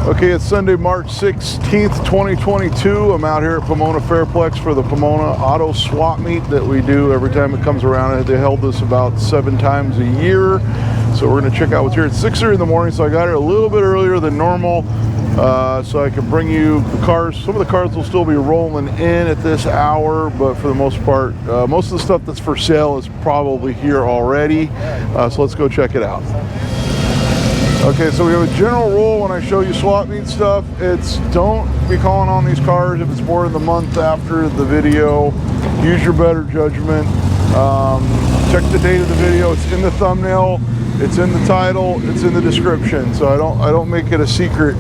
Okay, it's Sunday, March 16th, 2022. I'm out here at Pomona Fairplex for the Pomona Auto Swap Meet that we do every time it comes around. They held this about 7 times a year. So we're gonna check out what's here. It's 6:30 in the morning, so I got here a little bit earlier than normal so I can bring you the cars. Some of the cars will still be rolling in at this hour, but for the most part, most of the stuff that's for sale is probably here already. So let's go check it out. Okay, so we have a general rule when I show you swap meet stuff. It's don't be calling on these cars if it's more than the month after the video. Use your better judgment. Check the date of the video. It's in the thumbnail. It's in the title. It's in the description. So I don't make it a secret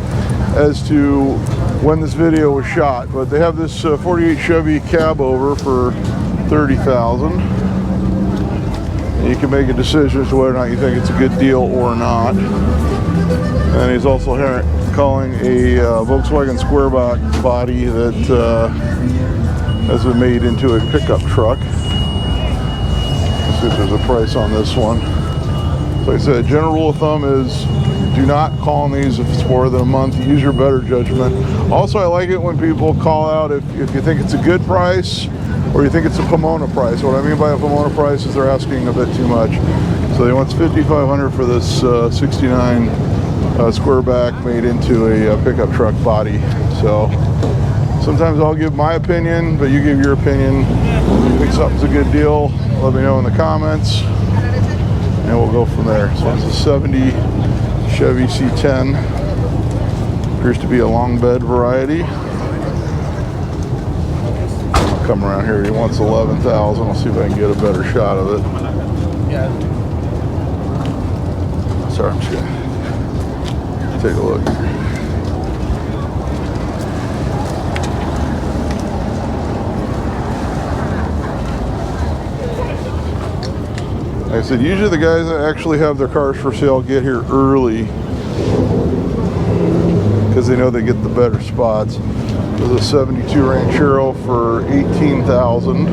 as to when this video was shot. But they have this 48 Chevy cab over for $30,000. You can make a decision as to whether or not you think it's a good deal or not. And he's also here calling a Volkswagen square body that has been made into a pickup truck. Let's see if there's a price on this one. So like I said, general rule of thumb is do not call on these if it's more than a month. Use your better judgment. Also, I like it when people call out if you think it's a good price or you think it's a Pomona price. What I mean by a Pomona price is they're asking a bit too much. So they want $5,500 for this 69 square back made into a pickup truck body. So sometimes I'll give my opinion, but you give your opinion. If you think something's a good deal, let me know in the comments, and we'll go from there. So it's a 70 Chevy C10. Appears to be a long bed variety. Come around here, he wants 11,000. I'll see if I can get a better shot of it. Yeah. Sorry, I'm just gonna take a look. Like I said, usually the guys that actually have their cars for sale get here early because they know they get the better spots. There's a 72 Ranchero for $18,000,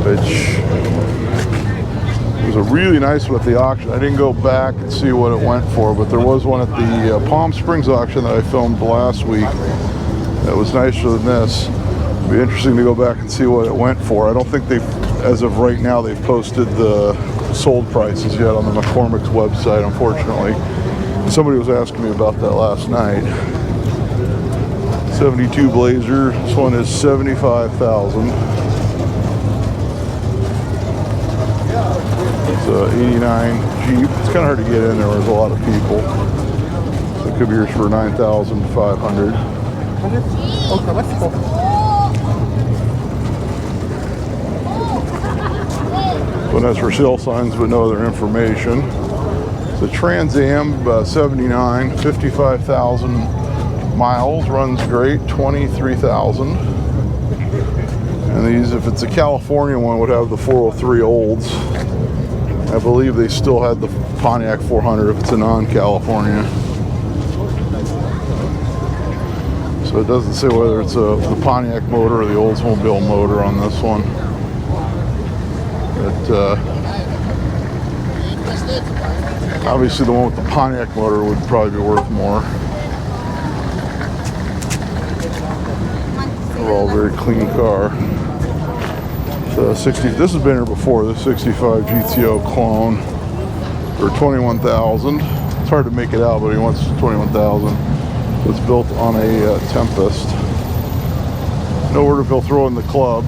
which was a really nice one at the auction. I didn't go back and see what it went for, but there was one at the Palm Springs auction that I filmed last week that was nicer than this. It'd be interesting to go back and see what it went for. I don't think they've, as of right now, they've posted the sold prices yet on the McCormick's website, unfortunately. Somebody was asking me about that last night. 72 Blazer. This one is $75,000. It's a 89 Jeep. It's kind of hard to get in there. There's a lot of people. So it could be yours for $9,500. One has for sale signs, but no other information. It's a Trans Am 79, 55,000 miles, runs great, 23,000. And these, if it's a California one, would have the 403 olds. I believe they still had the Pontiac 400 if it's a non-California. So it doesn't say whether it's the Pontiac motor or the Oldsmobile motor on this one. But obviously the one with the Pontiac motor would probably be worth more. Overall, very clean car. So 60. This has been here before. The 65 GTO clone for $21,000. It's hard to make it out, but he wants $21,000. It's built on a Tempest. No word if he'll throw in the club.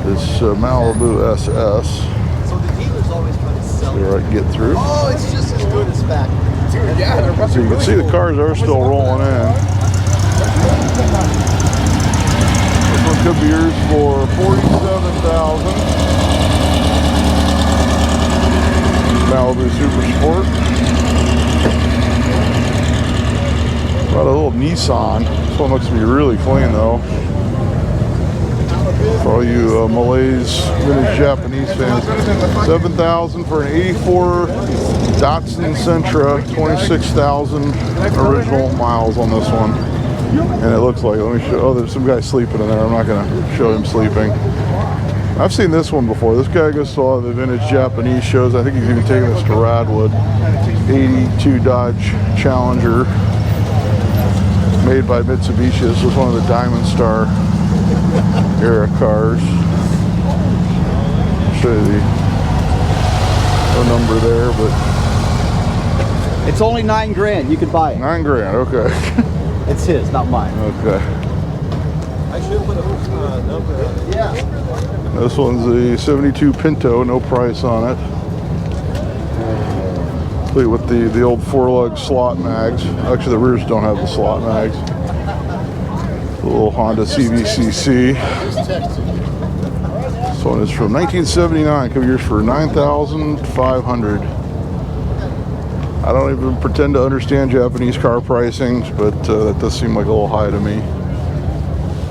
This Malibu SS. So the dealers always try to sell. See where I can get through. Oh, it's just as good as back. Dude, yeah, they're so you can see the cars are still rolling in. This one could be yours for $47,000. Malibu Super Sport. Got a little Nissan. This one looks to be really clean though. For all you Malays, vintage Japanese fans. $7,000 for an 84 Datsun Sentra, 26,000 original miles on this one. And it looks like, let me show, oh, there's some guy sleeping in there. I'm not going to show him sleeping. I've seen this one before. This guy goes to all the vintage Japanese shows. I think he's even taken this to Radwood. 82 Dodge Challenger, made by Mitsubishi. This was one of the Diamond Star era cars. I'll show you the number there, but It's only $9 grand. You could buy it. $9 grand. Okay. It's his, not mine. Okay. I should put a number on it. Yeah. This one's the 72 Pinto. No price on it. Complete with the old 4-lug slot mags. Actually, the rears don't have the slot mags. The little Honda CVCC. This one is from 1979. Could be yours for $9,500. I don't even pretend to understand Japanese car pricings, but that does seem like a little high to me.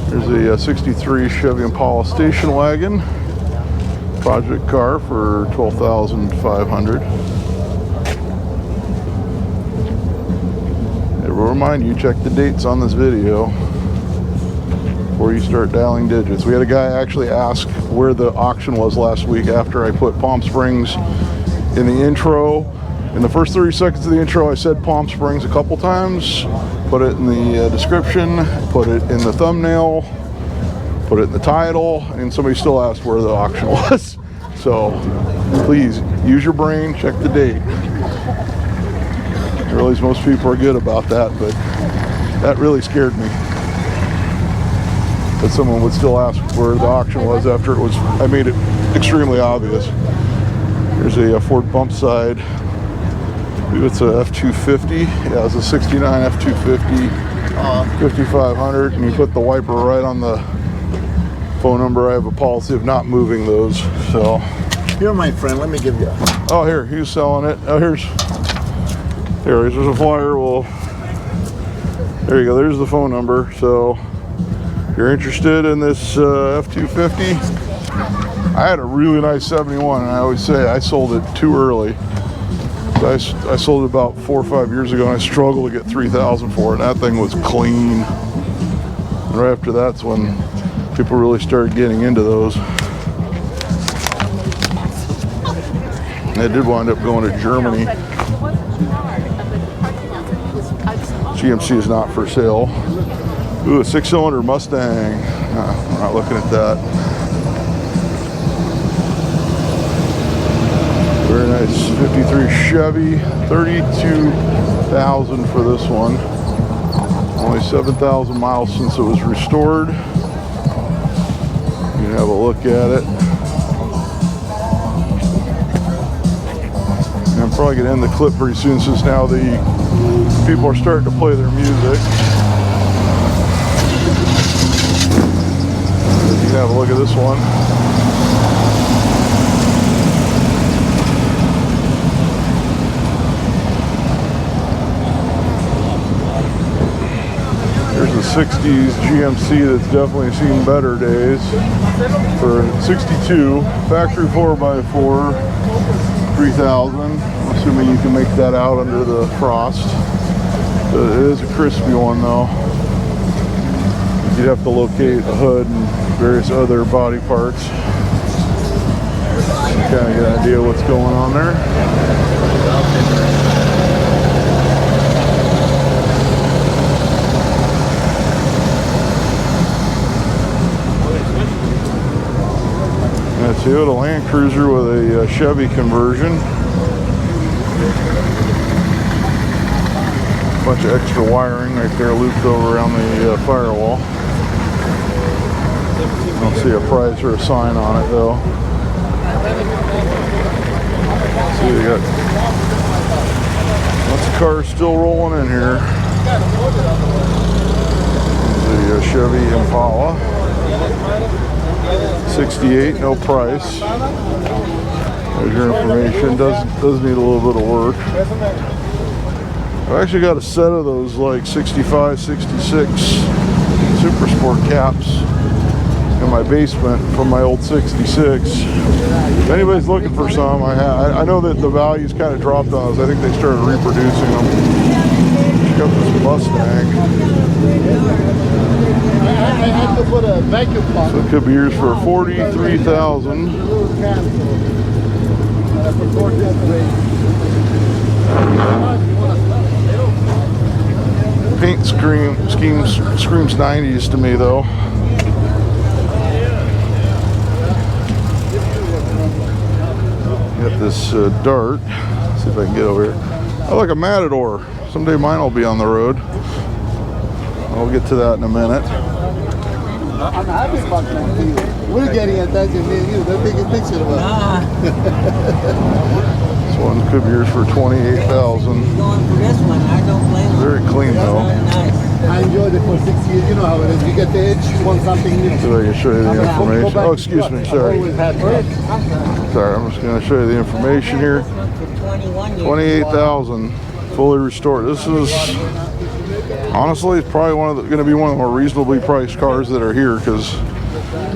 There's a 63 Chevy Impala station wagon. Project car for $12,500. I will remind you, check the dates on this video before you start dialing digits. We had a guy actually ask where the auction was last week after I put Palm Springs in the intro. In the first 30 seconds of the intro, I said Palm Springs a couple times, put it in the description, put it in the thumbnail, put it in the title, and somebody still asked where the auction was. So please use your brain, check the date. I realize most people are good about that, but that really scared me. That someone would still ask where the auction was after I made it extremely obvious. Here's a Ford bump side. It's a F-250. Yeah, it's a 69 F-250, 5500, and you put the wiper right on the phone number. I have a policy of not moving those. So Here, my friend, let me give you. oh, here, he's selling it. Oh, here's a flyer. Well, there you go. There's the phone number. So if you're interested in this F-250, I had a really nice 71, and I always say I sold it too early. I sold it about 4 or 5 years ago, and I struggled to get $3,000 for it. And that thing was clean. And right after that's when people really started getting into those. I did wind up going to Germany. GMC is not for sale. Ooh, a 6-cylinder Mustang. We're not looking at that. Very nice 53 Chevy, $32,000 for this one. Only 7,000 miles since it was restored. You can have a look at it. And I'm probably going to end the clip pretty soon since now the people are starting to play their music. You can have a look at this one. There's a 60s GMC that's definitely seen better days. For 62, factory 4x4, $3,000. Assuming you can make that out under the frost. It is a crispy one though. You'd have to locate a hood and various other body parts. You kind of get an idea of what's going on there. That's a Land Cruiser with a Chevy conversion. Bunch of extra wiring right there looped over around the firewall. Don't see a price or a sign on it though. See, they got lots of cars still rolling in here. The Chevy Impala. 68, no price. There's your information. Does need a little bit of work. I've actually got a set of those like 65, 66 Super Sport caps in my basement from my old 66. If anybody's looking for some, I know that the value's kind of dropped on those. I think they started reproducing them. Check out this Mustang. I had to put a vacuum pump. So it could be yours for $43,000. Paint scheme screams 90s to me though. Got this Dart. See if I can get over here. I like a Matador. Someday mine will be on the road. I'll get to that in a minute. I'm happy about that. We're getting attention, me and you. They're taking pictures of us. This one could be yours for $28,000. Going for this one, I don't blame him. Very clean though. Nice. I enjoyed it for 6 years. You know how it is. You get the itch, you want something new. So I can show you the information. Oh, excuse me, sorry. Always had it. Sorry, I'm just going to show you the information here. 28,000, fully restored. This is honestly it's probably going to be one of the more reasonably priced cars that are here because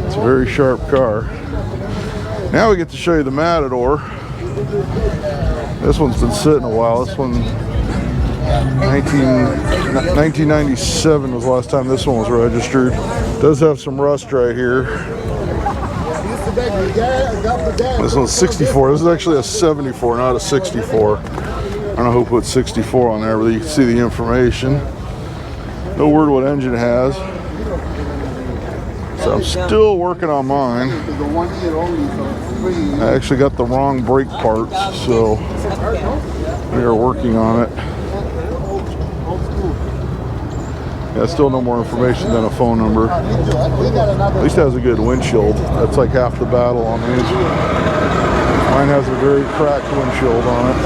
it's a very sharp car. Now we get to show you the Matador. This one's been sitting a while. This one 1997 was the last time this one was registered. Does have some rust right here. This one's 64. This is actually a 74, not a 64. I don't know who put 64 on there, but you can see the information. No word what engine it has. So I'm still working on mine. I actually got the wrong brake parts, so we are working on it. Yeah, still no more information than a phone number. At least it has a good windshield. That's like half the battle on these. Mine has a very cracked windshield on it.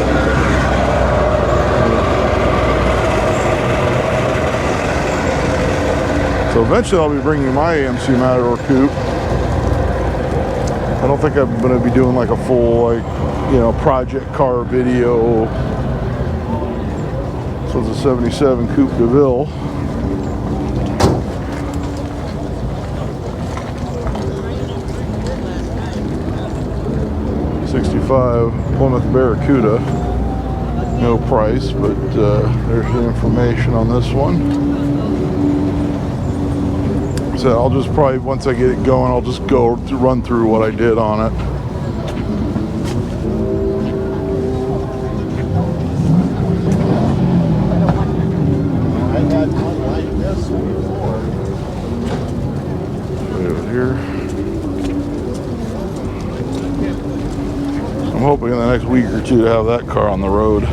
So eventually I'll be bringing my AMC Matador coupe. I don't think I'm going to be doing like a full, like, you know, project car video. This one's a 77 Coupe de Ville. '65 Plymouth Barracuda. No price, but there's the information on this one. So I'll just probably, once I get it going, I'll just go to run through what I did on it. I had one like this before. Over here. I'm hoping in the next week or two to have that car on the road.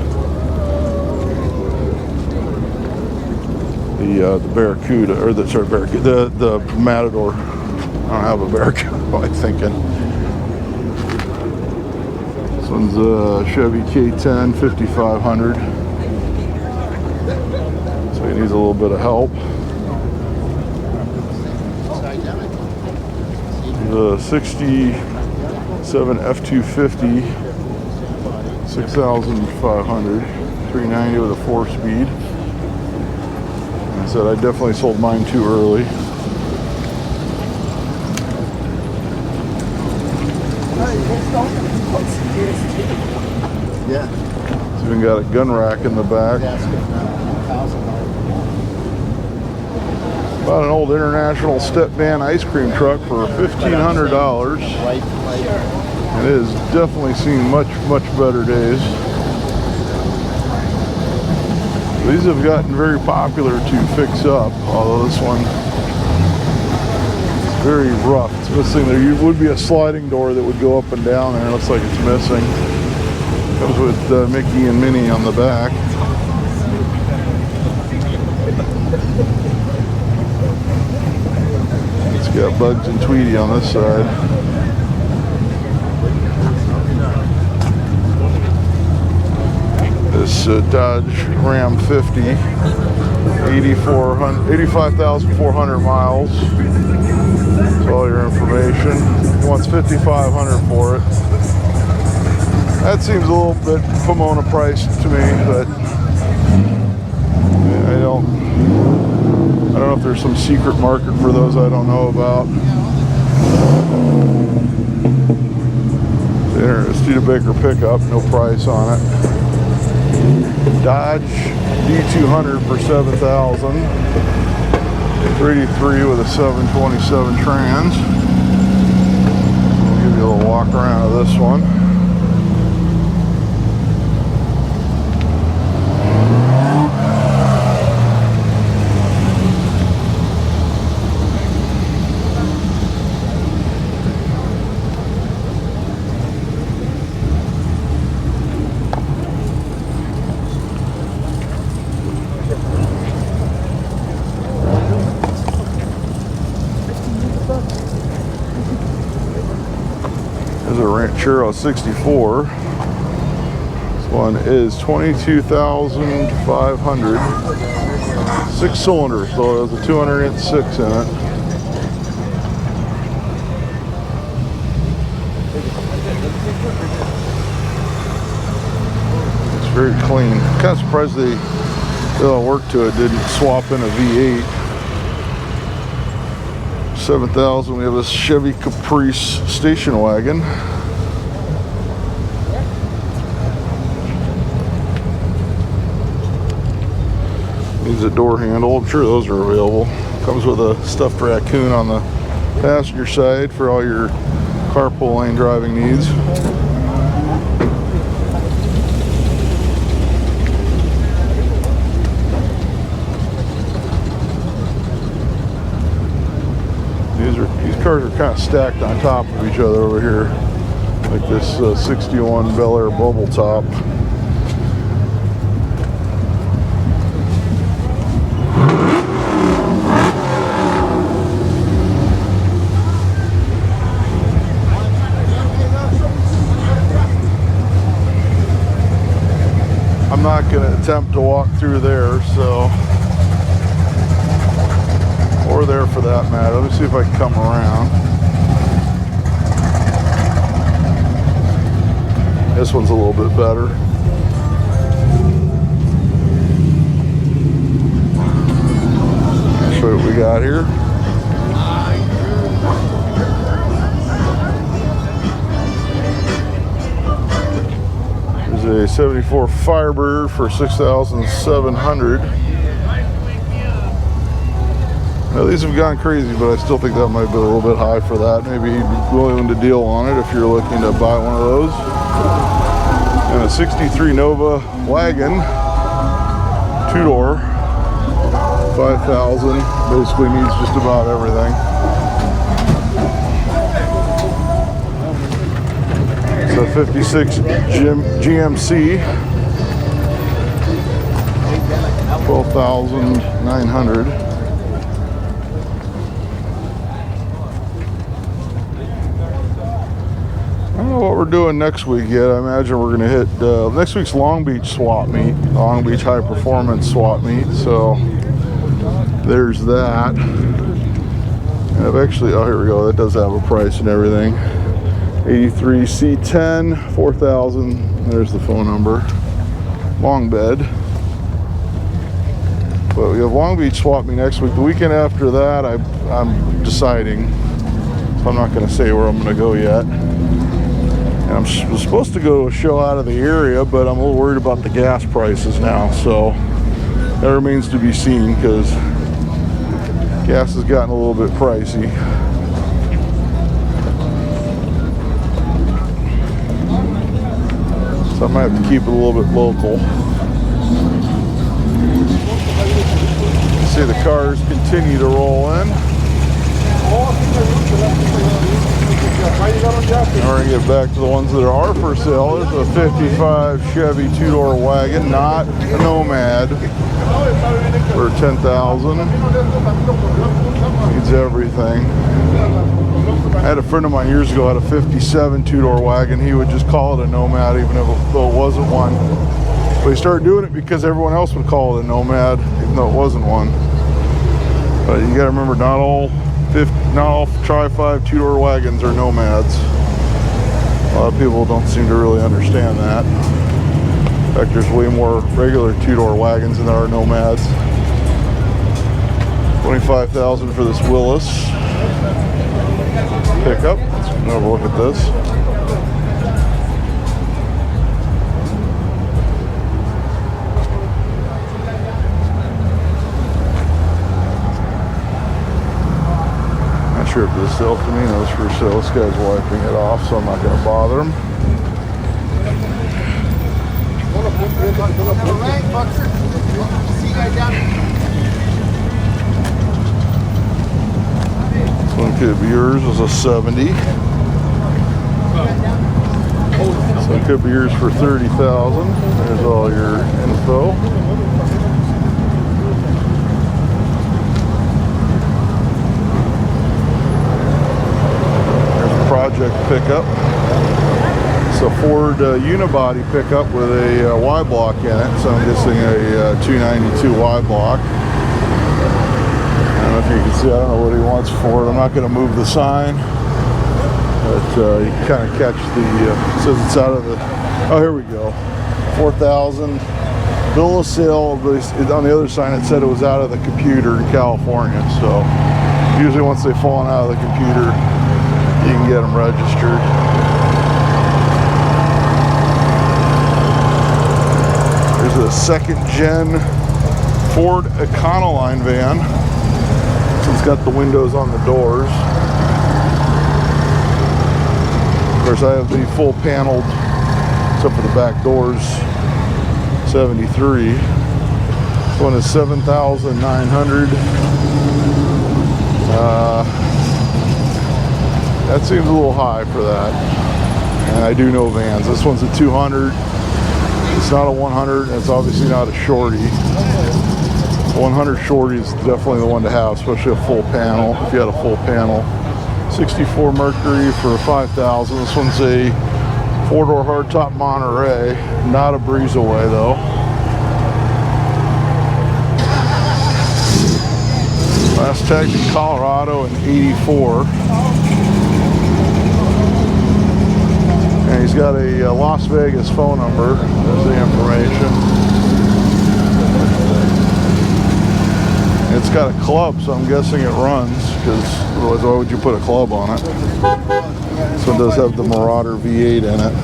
The Barracuda, or the Barracuda, the Matador. I don't have a Barracuda, I'm thinking. This one's a Chevy K10 5500. So it needs a little bit of help. The 67 F250 6500 390 with a 4-speed. I said I definitely sold mine too early. Yeah. It's even got a gun rack in the back. Bought an old International Step Van ice cream truck for $1,500. It has definitely seen much better days. These have gotten very popular to fix up, although this one is very rough. It's missing. There would be a sliding door that would go up and down there. It looks like it's missing. Comes with Mickey and Minnie on the back. It's got Bugs and Tweety on this side. This Dodge Ram 50, 85,400 miles. That's all your information. He wants $5,500 for it. That seems a little bit Pomona priced to me, but I don't know if there's some secret market for those I don't know about. Studebaker pickup, no price on it. Dodge D200 for $7,000. 383 with a 727 trans. I'll give you a little walk around of this one. There's a Ranchero 64. This one is 22,500. 6 cylinders, so it has a 200-inch 6 in it. It's very clean. I'm kind of surprised they did all work to it, didn't swap in a V8. 7,000. We have a Chevy Caprice station wagon. Needs a door handle. I'm sure those are available. Comes with a stuffed raccoon on the passenger side for all your carpool lane driving needs. These cars are kind of stacked on top of each other over here, like this 61 Bel Air bubble top. I'm not going to attempt to walk through there, so. Or there for that matter. Let me see if I can come around. This one's a little bit better. I'll show you what we got here. There's a 74 Firebird for $6,700. Now, these have gone crazy, but I still think that might be a little bit high for that. Maybe he'd be willing to deal on it if you're looking to buy one of those. And a 63 Nova wagon, 2-door, 5,000. Basically needs just about everything. It's a 56 GMC, 12,900. I don't know what we're doing next week yet. I imagine we're going to hit next week's Long Beach Swap Meet, Long Beach High Performance Swap Meet. So there's that. And I've actually, oh, here we go. That does have a price and everything. 83 C10, 4,000. There's the phone number. Long bed. But we have Long Beach Swap Meet next week. The weekend after that, I'm deciding. So I'm not going to say where I'm going to go yet. And I'm supposed to go to a show out of the area, but I'm a little worried about the gas prices now. So that remains to be seen because gas has gotten a little bit pricey. So I might have to keep it a little bit local. See the cars continue to roll in. And we're going to get back to the ones that are for sale. There's a 55 Chevy 2-door wagon, not a Nomad, for $10,000. Needs everything. I had a friend of mine years ago had a 57 2-door wagon. He would just call it a Nomad even though it wasn't one. But he started doing it because everyone else would call it a Nomad even though it wasn't one. But you got to remember, not all Tri-5 2-door wagons are Nomads. A lot of people don't seem to really understand that. In fact, there's way more regular 2-door wagons than there are Nomads. $25,000 for this Willis. pickup. Let's have a look at this. Not sure if this is El Caminos for sale. This guy's wiping it off, so I'm not going to bother him. This one could be yours as a 70. So it could be yours for 30,000. There's all your info. There's a project pickup. It's a Ford unibody pickup with a Y block in it, so I'm guessing a 292 Y block. I don't know if you can see, I don't know what he wants for it. I'm not going to move the sign, but you can kind of catch the, it says it's out of the, oh, here we go, 4,000, bill of sale, but on the other sign it said it was out of the computer in California, so usually once they've fallen out of the computer, you can get them registered. There's a second gen Ford Econoline van. It's got the windows on the doors. Of course, I have the full paneled, except for the back doors, 73. This one is 7,900. That seems a little high for that. And I do know vans. This one's a 200. It's not a 100, and it's obviously not a shorty. 100 shorty is definitely the one to have, especially a full panel. If you had a full panel, 64 Mercury for 5,000. This one's a 4-door hardtop Monterey, not a breezeway though. Last tagged in Colorado in '84. And he's got a Las Vegas phone number. There's the information. It's got a club, so I'm guessing it runs, because otherwise why would you put a club on it? This one does have the Marauder V8 in it.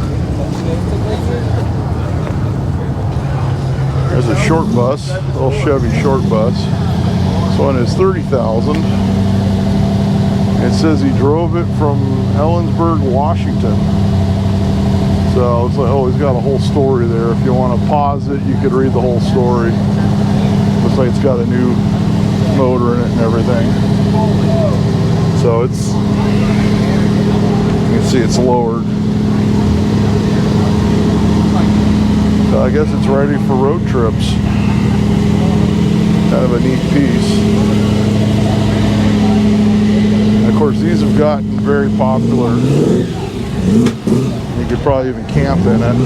There's a short bus, a little Chevy short bus. This one is 30,000. It says he drove it from Ellensburg, Washington. So it's like, oh, he's got a whole story there. If you want to pause it, you could read the whole story. Looks like it's got a new motor in it and everything. So it's, you can see it's lowered. So I guess it's ready for road trips. Kind of a neat piece. And of course, these have gotten very popular. You could probably even camp in it.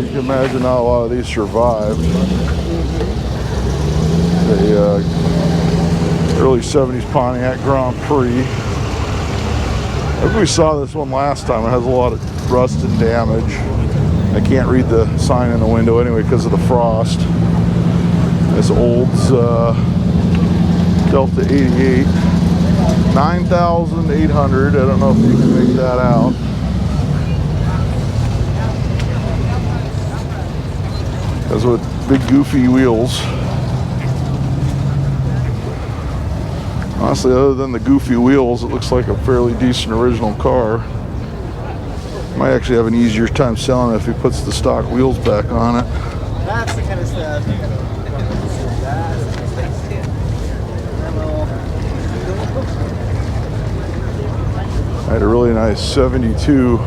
You can imagine how a lot of these survived. The early 70s Pontiac Grand Prix. I think we saw this one last time. It has a lot of rust and damage. I can't read the sign in the window anyway because of the frost. This Olds Delta 88, 9,800. I don't know if you can make that out. That's with big goofy wheels. Honestly, other than the goofy wheels, it looks like a fairly decent original car. Might actually have an easier time selling it if he puts the stock wheels back on it. That's the kind of stuff. I had a really nice 72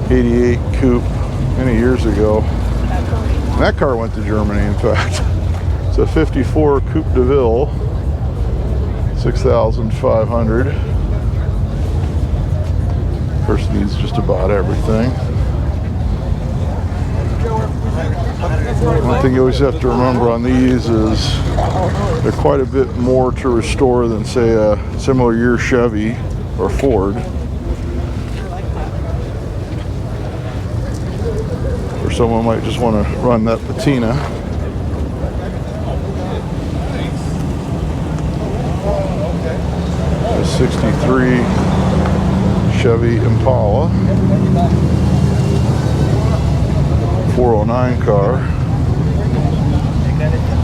88 coupe many years ago. And that car went to Germany, in fact. It's a 54 Coupe de Ville, 6,500. Of course, needs just about everything. One thing you always have to remember on these is they're quite a bit more to restore than, say, a similar year Chevy or Ford. Or someone might just want to run that patina. 1963 Chevy Impala, 409 car,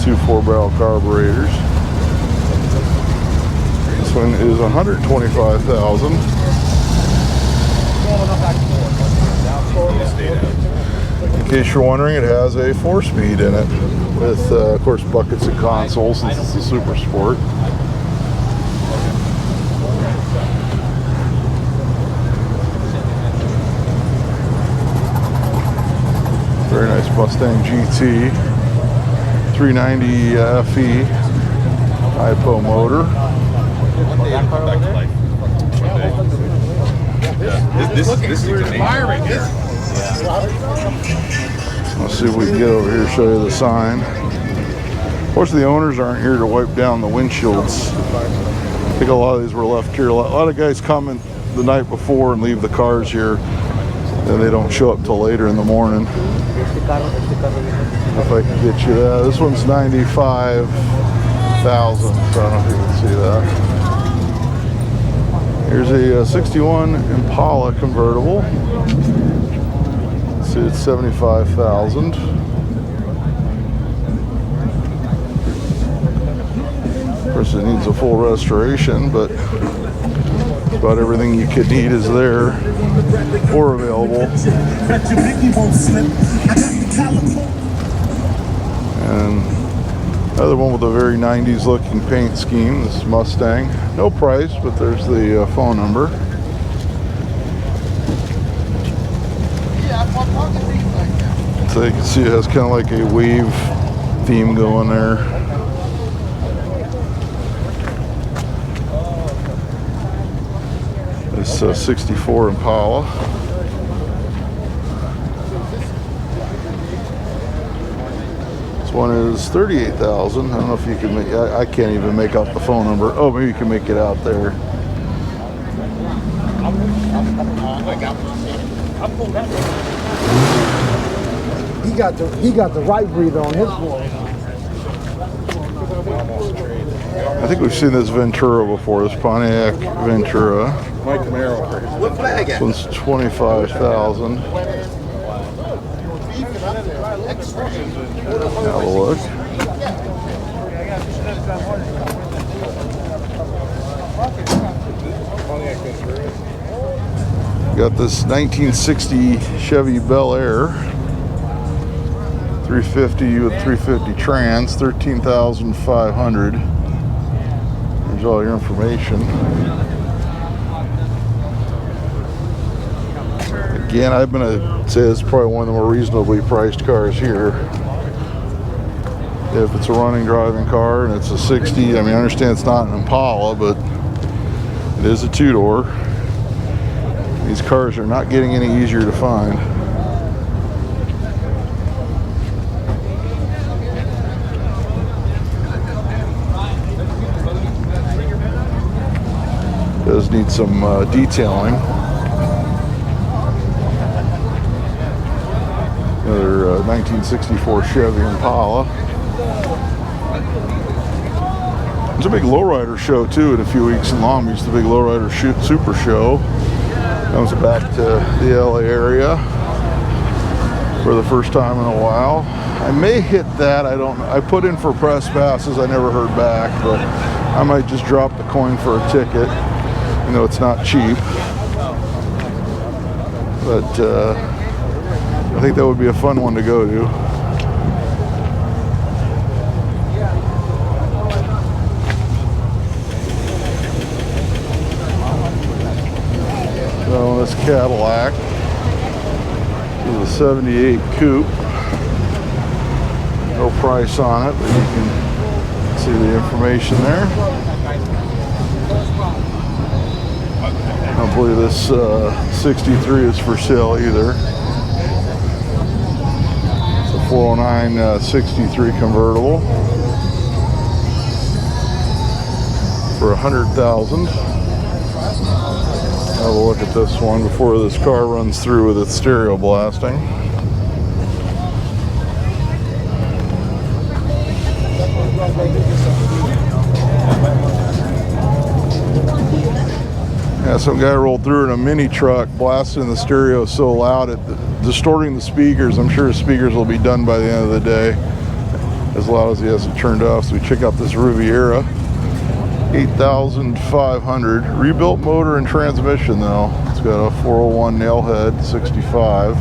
2 4-barrel carburetors. This one is $125,000. In case you're wondering, it has a 4-speed in it with, of course, buckets and consoles since it's a Super Sport. Very nice Mustang GT, 390 FE, hypo motor. This is inspiring. Let's see if we can get over here, show you the sign. Of course, the owners aren't here to wipe down the windshields. I think a lot of these were left here. A lot of guys come in the night before and leave the cars here, and they don't show up till later in the morning. If I can get you that. This one's $95,000, so I don't know if you can see that. Here's a 61 Impala convertible. See, it's $75,000. Of course, it needs a full restoration, but about everything you could need is there or available. And another one with a very 90s looking paint scheme. This is Mustang. No price, but there's the phone number. So you can see it has kind of like a wave theme going there. This 64 Impala. This one is $38,000. I don't know if you can make. I can't even make out the phone number. Oh, maybe you can make it out there. He got the right breather on his boy. I think we've seen this Ventura before. This Pontiac Ventura. My Camaro. What flag? This one's $25,000. Have a look. Got this 1960 Chevy Bel Air, 350 with 350 trans, $13,500. There's all your information. Again, I'm gonna say it's probably one of the more reasonably priced cars here. If it's a running driving car and it's a 60, I mean, I understand it's not an Impala, but it is a two-door. These cars are not getting any easier to find. Does need some detailing. Another 1964 Chevy Impala. There's a big lowrider show too in a few weeks in Long Beach. The big lowrider super show comes back to the LA area for the first time in a while. I may hit that. I don't know. I put in for press passes. I never heard back, but I might just drop the coin for a ticket. You know, it's not cheap, but I think that would be a fun one to go to. So this Cadillac is a 78 coupe. No price on it, but you can see the information there. I don't believe this 63 is for sale either. It's a 409 63 convertible for $100,000. Have a look at this one before this car runs through with its stereo blasting. Yeah, some guy rolled through in a mini truck, blasting the stereo so loud it distorting the speakers. I'm sure his speakers will be done by the end of the day, as loud as he has it turned off. So we check out this Riviera, 8,500. Rebuilt motor and transmission though. It's got a 401 nailhead, 65.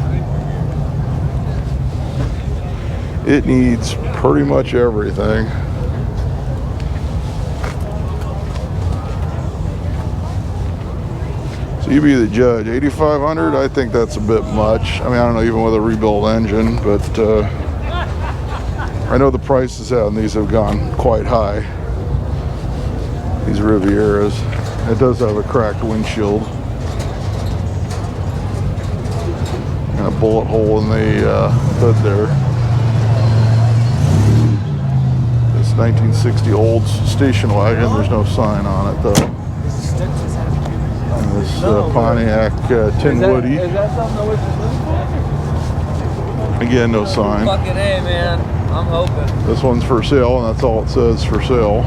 It needs pretty much everything. So you be the judge. 8,500, I think that's a bit much. I mean, I don't know, even with a rebuilt engine, but I know the prices on these have gone quite high. These Rivieras. It does have a cracked windshield. And a bullet hole in the hood there. This 1960 old station wagon, there's no sign on it though. And this Pontiac Tin Woody. Is that something that was just Again, no sign. fucking A, man. I'm hoping. This one's for sale, and that's all it says, for sale.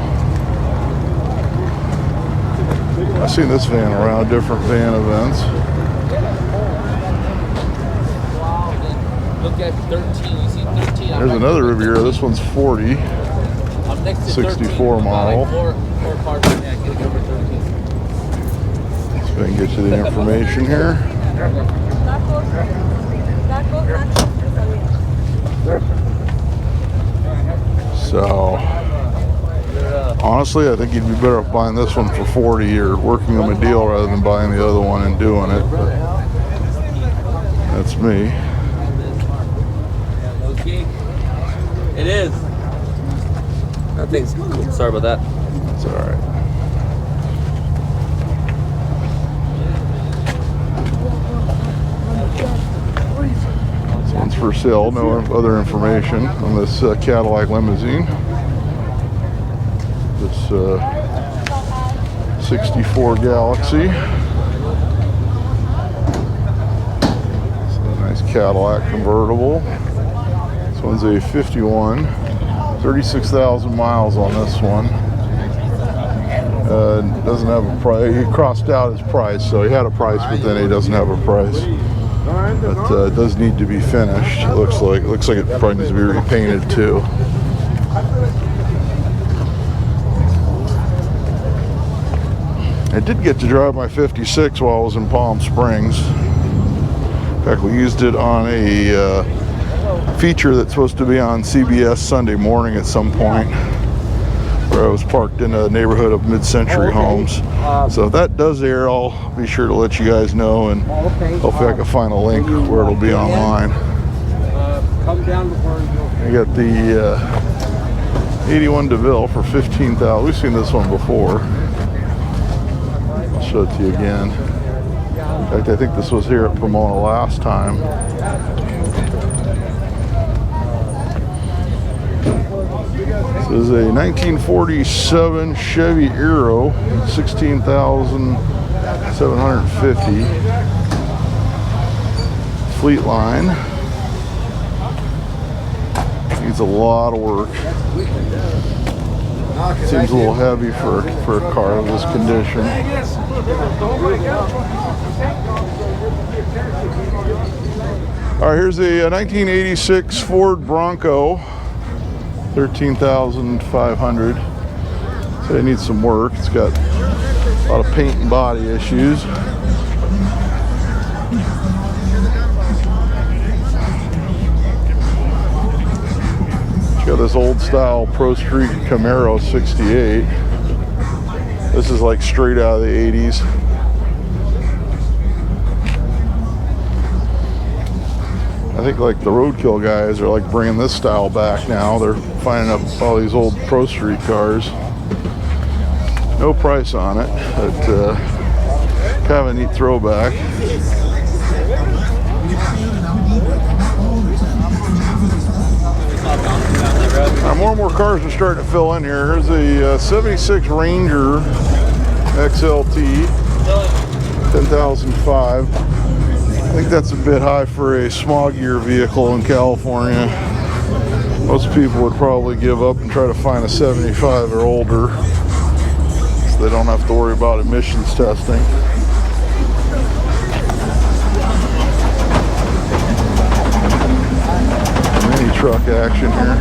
I've seen this van around at different van events. Look at 13. You see 13. There's another Riviera. This one's 40. I'm next to 64 model. Like four cars in there. Get it over 13. So I can get you the information here. So, honestly, I think you'd be better off buying this one for 40 or working them a deal rather than buying the other one and doing it. But that's me. Okay. It is. That thing's cool. Sorry about that. It's all right. This one's for sale. No other information on this Cadillac limousine. This 64 Galaxy. It's a nice Cadillac convertible. This one's a 51. 36,000 miles on this one. Doesn't have a price. He crossed out his price, so he had a price, but then he doesn't have a price. But it does need to be finished. It looks like it probably needs to be repainted too. I did get to drive my 56 while I was in Palm Springs. In fact, we used it on a feature that's supposed to be on CBS Sunday morning at some point, where I was parked in a neighborhood of mid-century homes. So if that does air, I'll be sure to let you guys know, and hopefully I can find a link where it'll be online. Come down before you go. I got the 81 DeVille for $15,000. We've seen this one before. I'll show it to you again. In fact, I think this was here at Pomona last time. This is a 1947 Chevy Aero, 16,750. Fleet line. Needs a lot of work. Seems a little heavy for a car of this condition. All right, here's a 1986 Ford Bronco. 13,500. So it needs some work. It's got a lot of paint and body issues. It's got this old style Pro Street Camaro 68. This is like straight out of the 80s. I think like the roadkill guys are like bringing this style back now. They're finding up all these old Pro Street cars. No price on it, but kind of a neat throwback. More and more cars are starting to fill in here. Here's a 76 Ranger XLT, 10,005. I think that's a bit high for a smog-year vehicle in California. Most people would probably give up and try to find a 75 or older, so they don't have to worry about emissions testing. action here.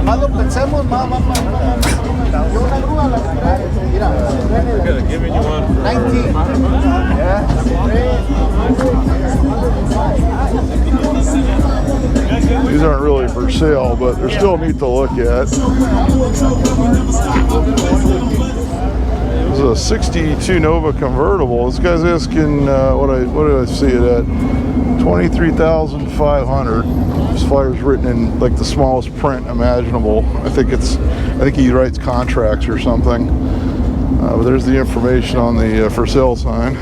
Más lo pensemos, más vamos. Yo una grúa la compré. Mira, I could have given you one for 19. These aren't really for sale, but they're still neat to look at. This is a 62 Nova convertible. This guy's asking, what did I see it at? 23,500. This flyer's written in like the smallest print imaginable. I think he writes contracts or something. But there's the information on the for sale sign.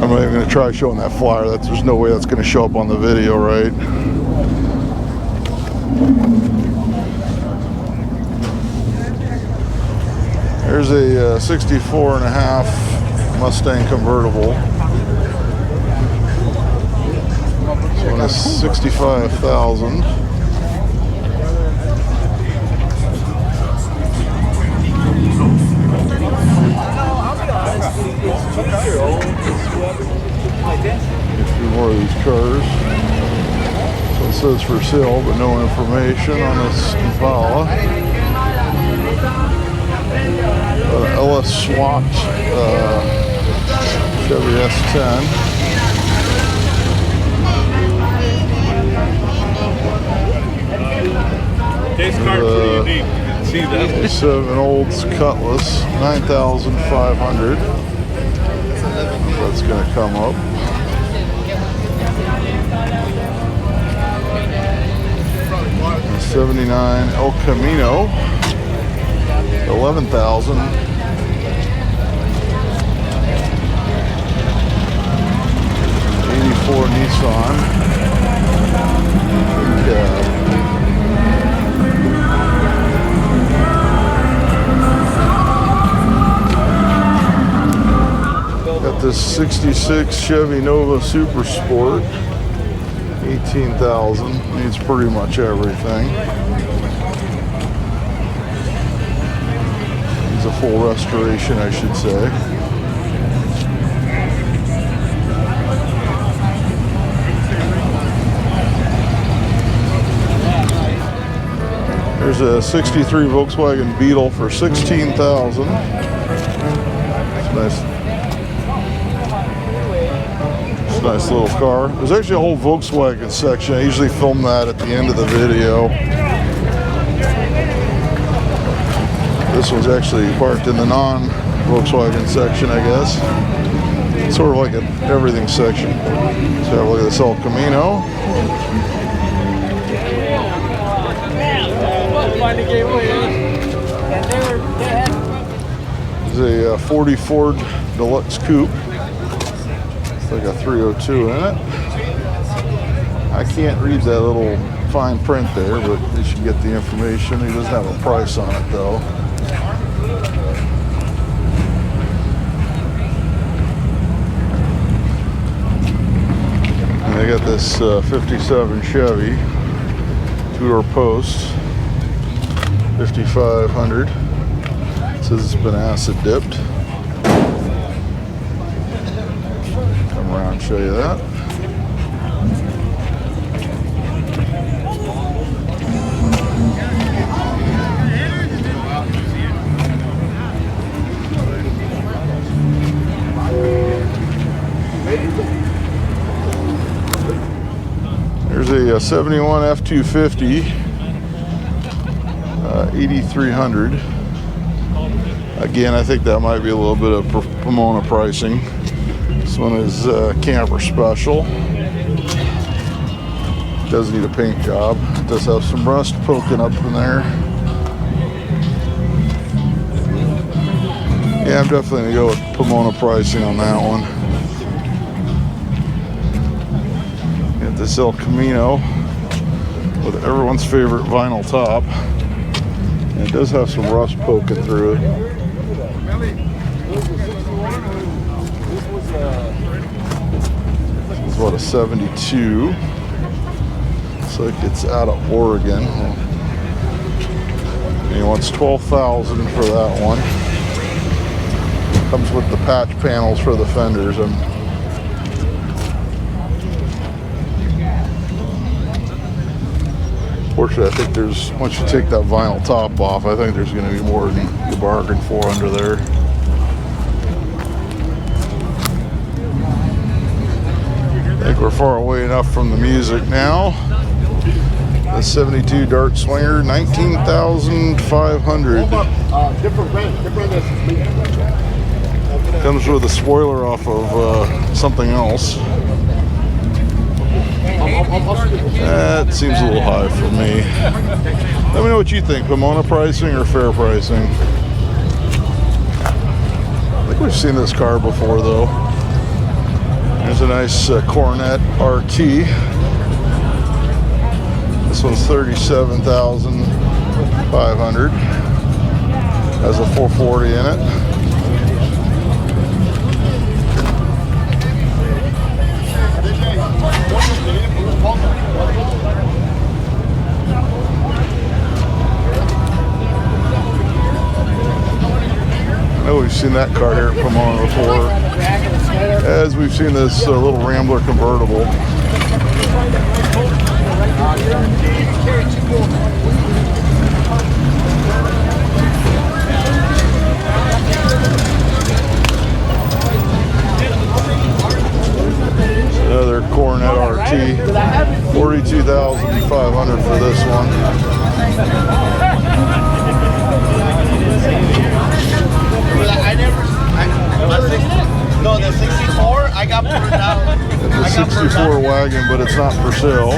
I'm not even going to try showing that flyer. There's no way that's going to show up on the video, right? There's a 64 and a half Mustang convertible. This one is 65,000. A few more of these cars. So it says for sale, but no information on this Impala. LS swapped Chevy S10. This car pretty unique. See that? 7 Olds Cutlass, 9,500. That's going to come up. A 79 El Camino, 11,000. 84 Nissan. Got this 66 Chevy Nova Super Sport, 18,000. Needs pretty much everything. Needs a full restoration, I should say. There's a 63 Volkswagen Beetle for 16,000. It's nice. It's a nice little car. There's actually a whole Volkswagen section. I usually film that at the end of the video. This one's actually parked in the non-Volkswagen section, I guess. It's sort of like an everything section. So have a look at this El Camino. There's a 40 Ford Deluxe Coupe. It's like a 302 in it. I can't read that little fine print there, but you should get the information. He doesn't have a price on it though. And they got this 57 Chevy, 2-door post, 5,500. It says it's been acid dipped. Come around and show you that. There's a 71 F-250, 8,300. Again, I think that might be a little bit of Pomona pricing. This one is camper special. Does need a paint job. It does have some rust poking up in there. Yeah, I'm definitely gonna go with Pomona pricing on that one. Got this El Camino with everyone's favorite vinyl top. And it does have some rust poking through it. This is what, a 72. Looks like it's out of Oregon. He wants $12,000 for that one. Comes with the patch panels for the fenders. Fortunately, I think there's, once you take that vinyl top off, I think there's going to be more than you bargained for under there. I think we're far away enough from the music now. The 72 Dart Swinger, $19,500. Different brand. Comes with a spoiler off of something else. That seems a little high for me. Let me know what you think. Pomona pricing or fair pricing? I think we've seen this car before though. There's a nice Corvette RT. This one's $37,500. Has a 440 in it. I know we've seen that car here at Pomona before, as we've seen this little Rambler convertible. Another Corvette RT, $42,500 for this one. No, the 64, I got put down. It's a 64 wagon, but it's not for sale.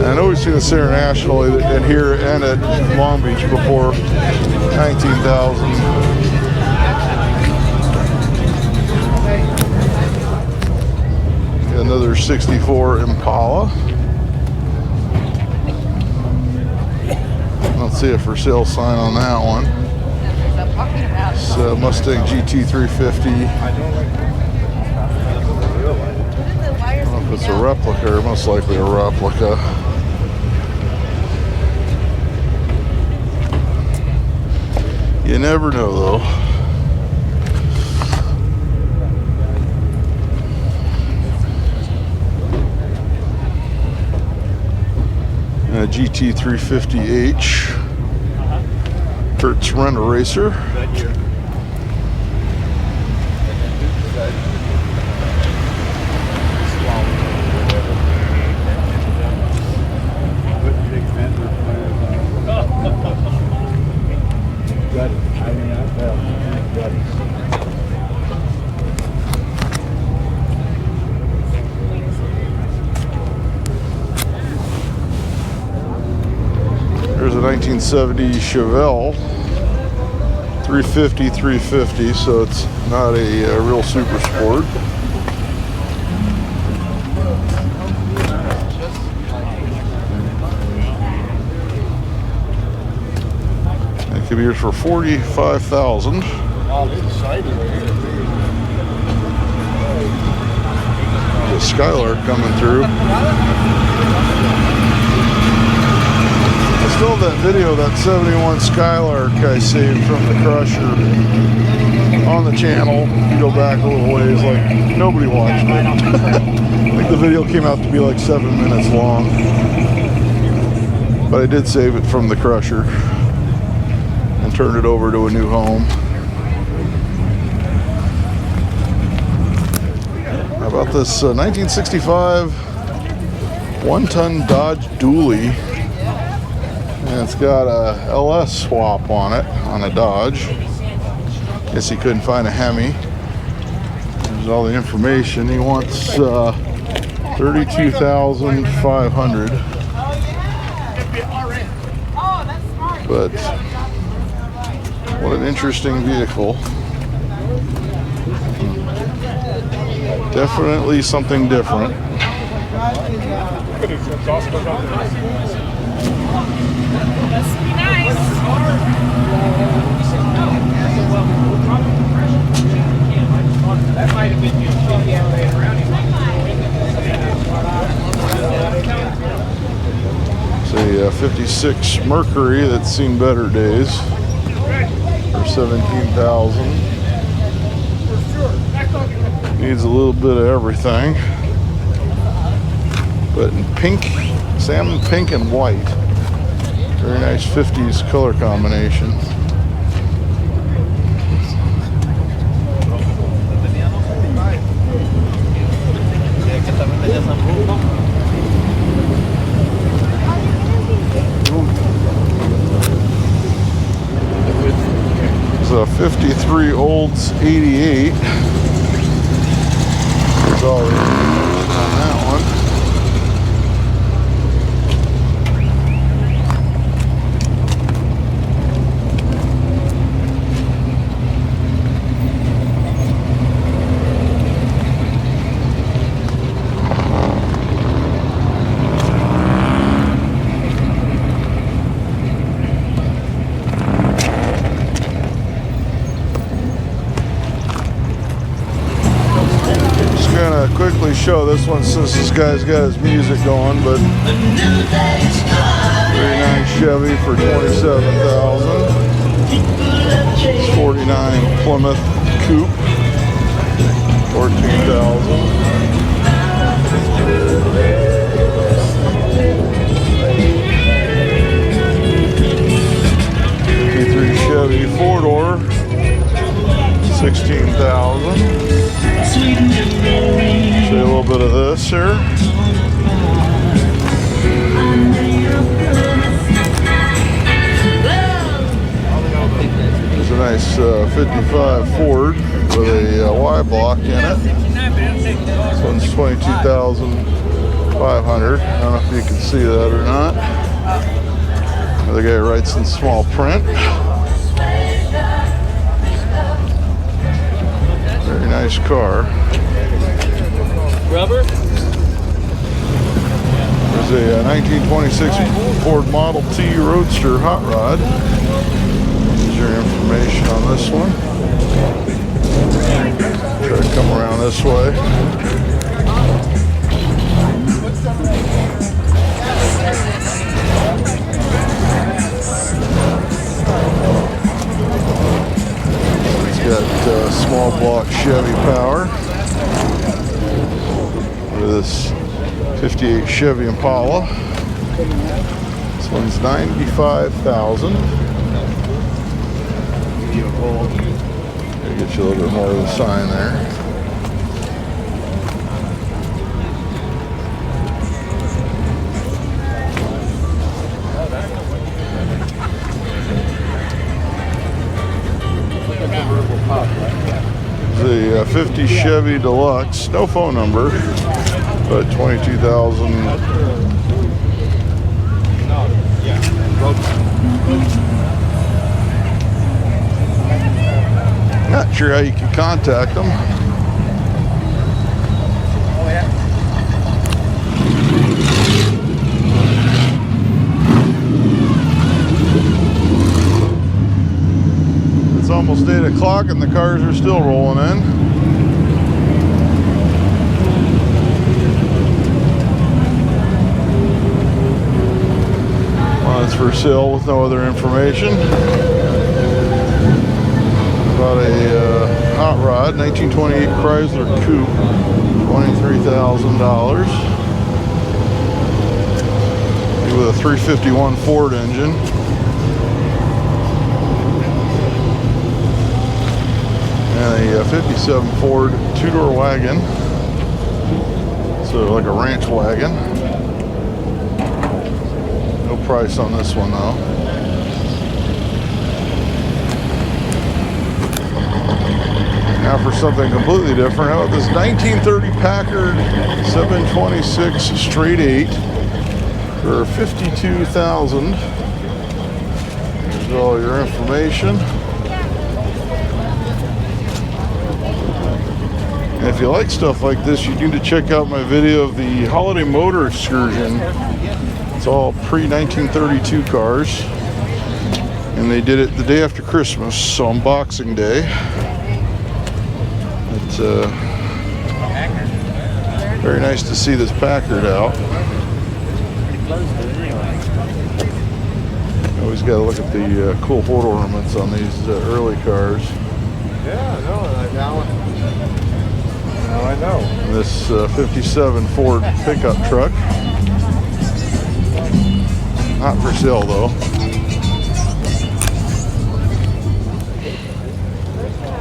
I know we've seen this internationally and here and at Long Beach before. $19,000. Another 64 Impala. Let's see a for sale sign on that one. It's a Mustang GT 350. I don't know if it's a replica or most likely a replica. You never know though. A GT 350H Hertz Rent-A-Racer. There's a 1970 Chevelle 350, so it's not a real super sport. It could be yours for $45,000. The Skylark coming through. I still have that video, that 71 Skylark I saved from the Crusher on the channel. You go back a little ways, like nobody watched it. I think the video came out to be like 7 minutes long. But I did save it from the Crusher and turned it over to a new home. How about this 1965 one-ton Dodge Dually? And it's got a LS swap on it, on a Dodge. Guess he couldn't find a Hemi. There's all the information. He wants $32,500. But what an interesting vehicle. Definitely something different. Must be nice. That might have been you. It's a 56 Mercury that's seen better days for $17,000. Needs a little bit of everything, but in pink, salmon pink and white. Very nice 50s color combination. It's a 53 Olds 88. There's all the information on that one. Quickly show this one since this guy's got his music going, but very nice Chevy for $27,000. 49 Plymouth Coupe, $14,000. 53 Chevy 4-door, $16,000. See a little bit of this here. There's a nice 55 Ford with a Y block in it. This one's $22,500. I don't know if you can see that or not. The guy writes in small print. Very nice car. Rubber? There's a 1926 Ford Model T Roadster hot rod. Here's your information on this one. Try to come around this way. It's got small block Chevy power. This 58 Chevy Impala. This one's $95,000. Get you a little bit more of the sign there. The 50 Chevy Deluxe, no phone number, but $22,000. Not sure how you can contact them. It's almost 8 o'clock and the cars are still rolling in. Well, it's for sale with no other information. About a hot rod, 1928 Chrysler Coupe, $23,000. With a 351 Ford engine. And a 57 Ford two-door wagon. So like a ranch wagon. No price on this one though. Now for something completely different, how about this 1930 Packard 726 straight 8 for $52,000. Here's all your information. And if you like stuff like this, you need to check out my video of the Holiday Motor Excursion. It's all pre-1932 cars. And they did it the day after Christmas, so on Boxing Day. It's very nice to see this Packard out. Always got to look at the cool hood ornaments on these early cars. Yeah, no, now I know. And this 57 Ford pickup truck. Not for sale though.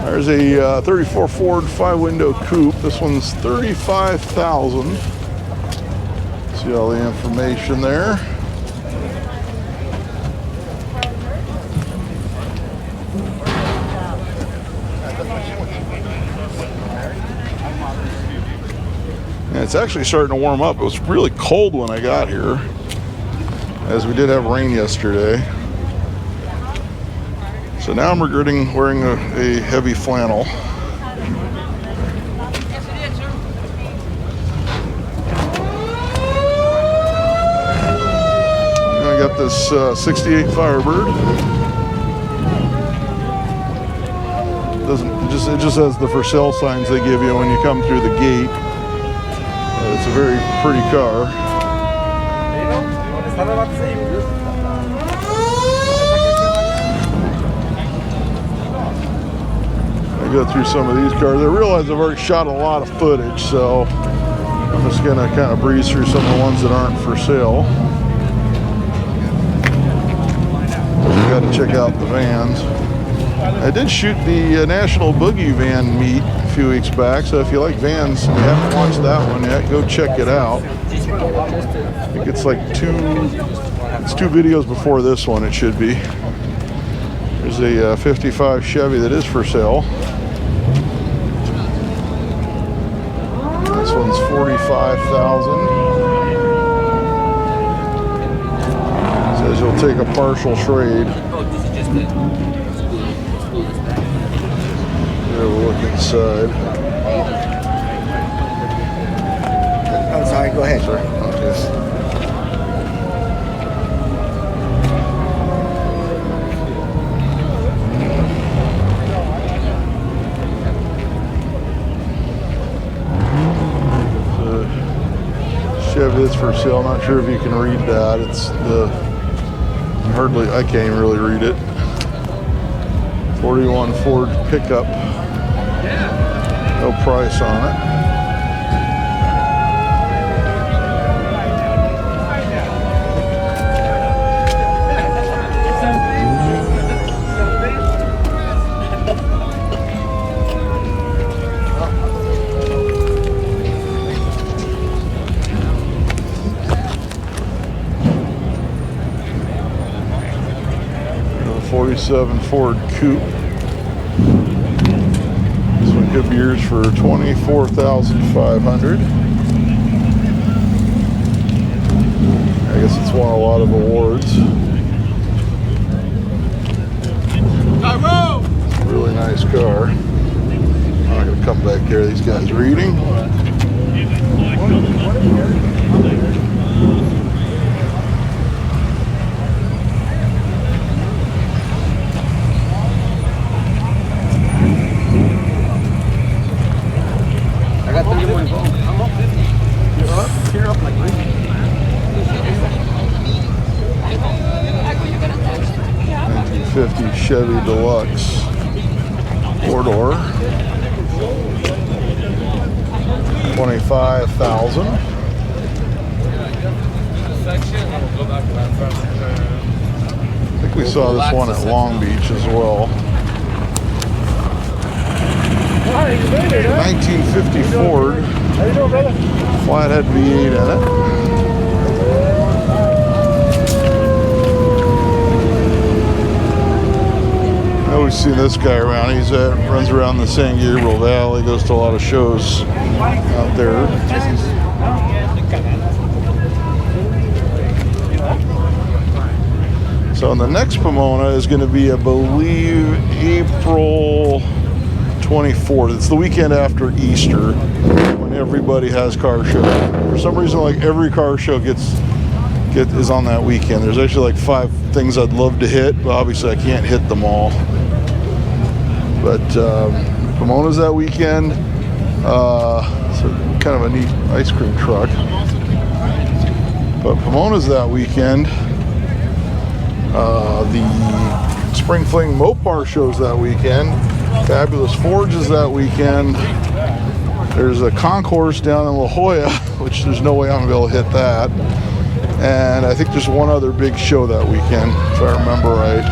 There's a 34 Ford 5-window coupe. This one's $35,000. See all the information there. And it's actually starting to warm up. It was really cold when I got here, as we did have rain yesterday. So now I'm regretting wearing a heavy flannel. And I got this 68 Firebird. It just has the for sale signs they give you when you come through the gate. It's a very pretty car. I go through some of these cars. I realize I've already shot a lot of footage, so I'm just gonna kind of breeze through some of the ones that aren't for sale. You got to check out the vans. I did shoot the National Boogie Van Meet a few weeks back, so if you like vans and you haven't watched that one yet, go check it out. I think it's like two videos before this one, it should be. There's a 55 Chevy that is for sale. This one's $45,000. Says you'll take a partial trade. We'll look inside. I'm sorry, go ahead. Sorry. Okay. Chevy that's for sale. Not sure if you can read that. It's the I can't even really read it. 41 Ford pickup. No price on it. The 47 Ford coupe. Could be yours for $24,500. I guess it's won a lot of awards. Really nice car. I'm not going to come back here. These guys reading. I got 31 volts. I'm up 50. You're up? You're up like 1950 Chevy Deluxe 4-door. $25,000. I think we saw this one at Long Beach as well. 1950 Ford, flathead V8 in it. I always see this guy around. He's runs around the San Gabriel Valley, goes to a lot of shows out there. So the next Pomona is going to be, I believe, April 24th. It's the weekend after Easter, when everybody has car shows. For some reason, like every car show is on that weekend. There's actually like 5 things I'd love to hit, but obviously I can't hit them all. But Pomona's that weekend. So kind of a neat ice cream truck. But Pomona's that weekend. The Spring Fling Mopar shows that weekend. Fabulous Forge is that weekend. There's a concourse down in La Jolla, which there's no way I'm gonna be able to hit that. And I think there's one other big show that weekend, if I remember right.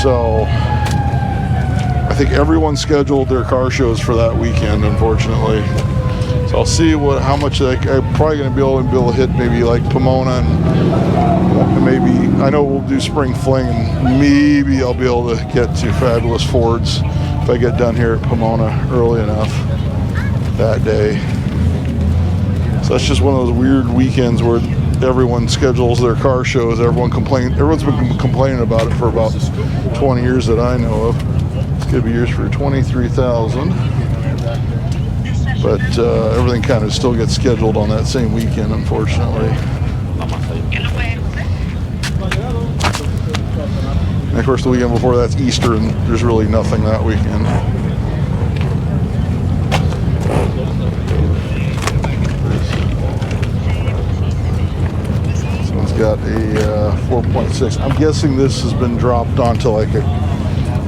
So I think everyone scheduled their car shows for that weekend, unfortunately. So I'll see how much I'm probably going to be able to hit maybe like Pomona and maybe, I know we'll do Spring Fling and maybe I'll be able to get to Fabulous Fords if I get done here at Pomona early enough that day. So that's just one of those weird weekends where everyone schedules their car shows. Everyone's been complaining about it for about 20 years that I know of. It's going to be yours for $23,000. But everything kind of still gets scheduled on that same weekend, unfortunately. And of course, the weekend before that's Easter, and there's really nothing that weekend. Someone's got a 4.6. I'm guessing this has been dropped onto like a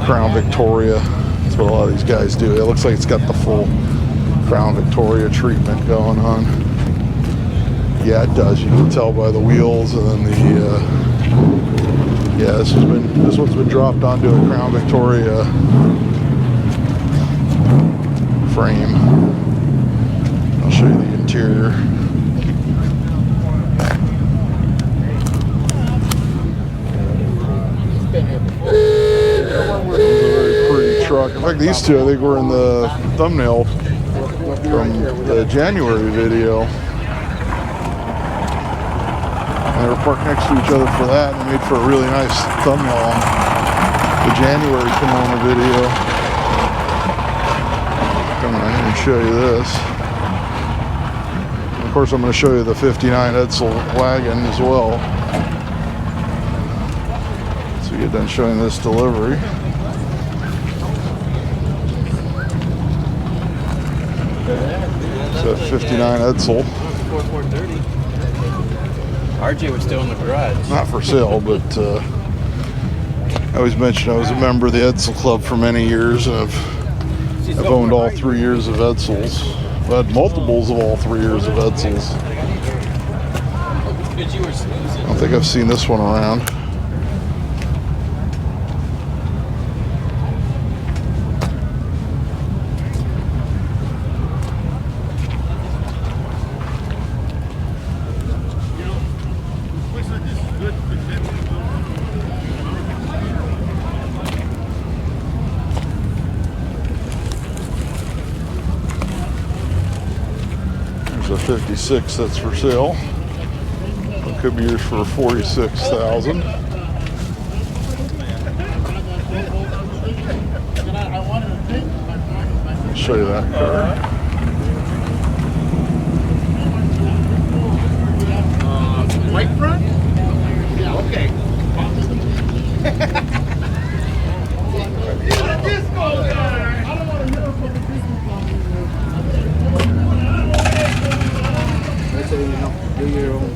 Crown Victoria. That's what a lot of these guys do. It looks like it's got the full Crown Victoria treatment going on. Yeah, it does. You can tell by the wheels, and then the yeah, this one's been dropped onto a Crown Victoria frame. I'll show you the interior. It's a very pretty truck. In fact, these two I think were in the thumbnail from the January video. And they were parked next to each other for that, and they made for a really nice thumbnail on the January Pomona video. Come on, let me show you this. And of course, I'm going to show you the 59 Edsel wagon as well. So we get done showing this delivery. So 59 Edsel. RJ was still in the garage. Not for sale, but I always mention I was a member of the Edsel Club for many years, and I've owned all 3 years of Edsels. I've had multiples of all 3 years of Edsels. I don't think I've seen this one around. A 56 that's for sale. It could be yours for $46,000. I'll show you that car. Right front? Yeah, okay. Do your own.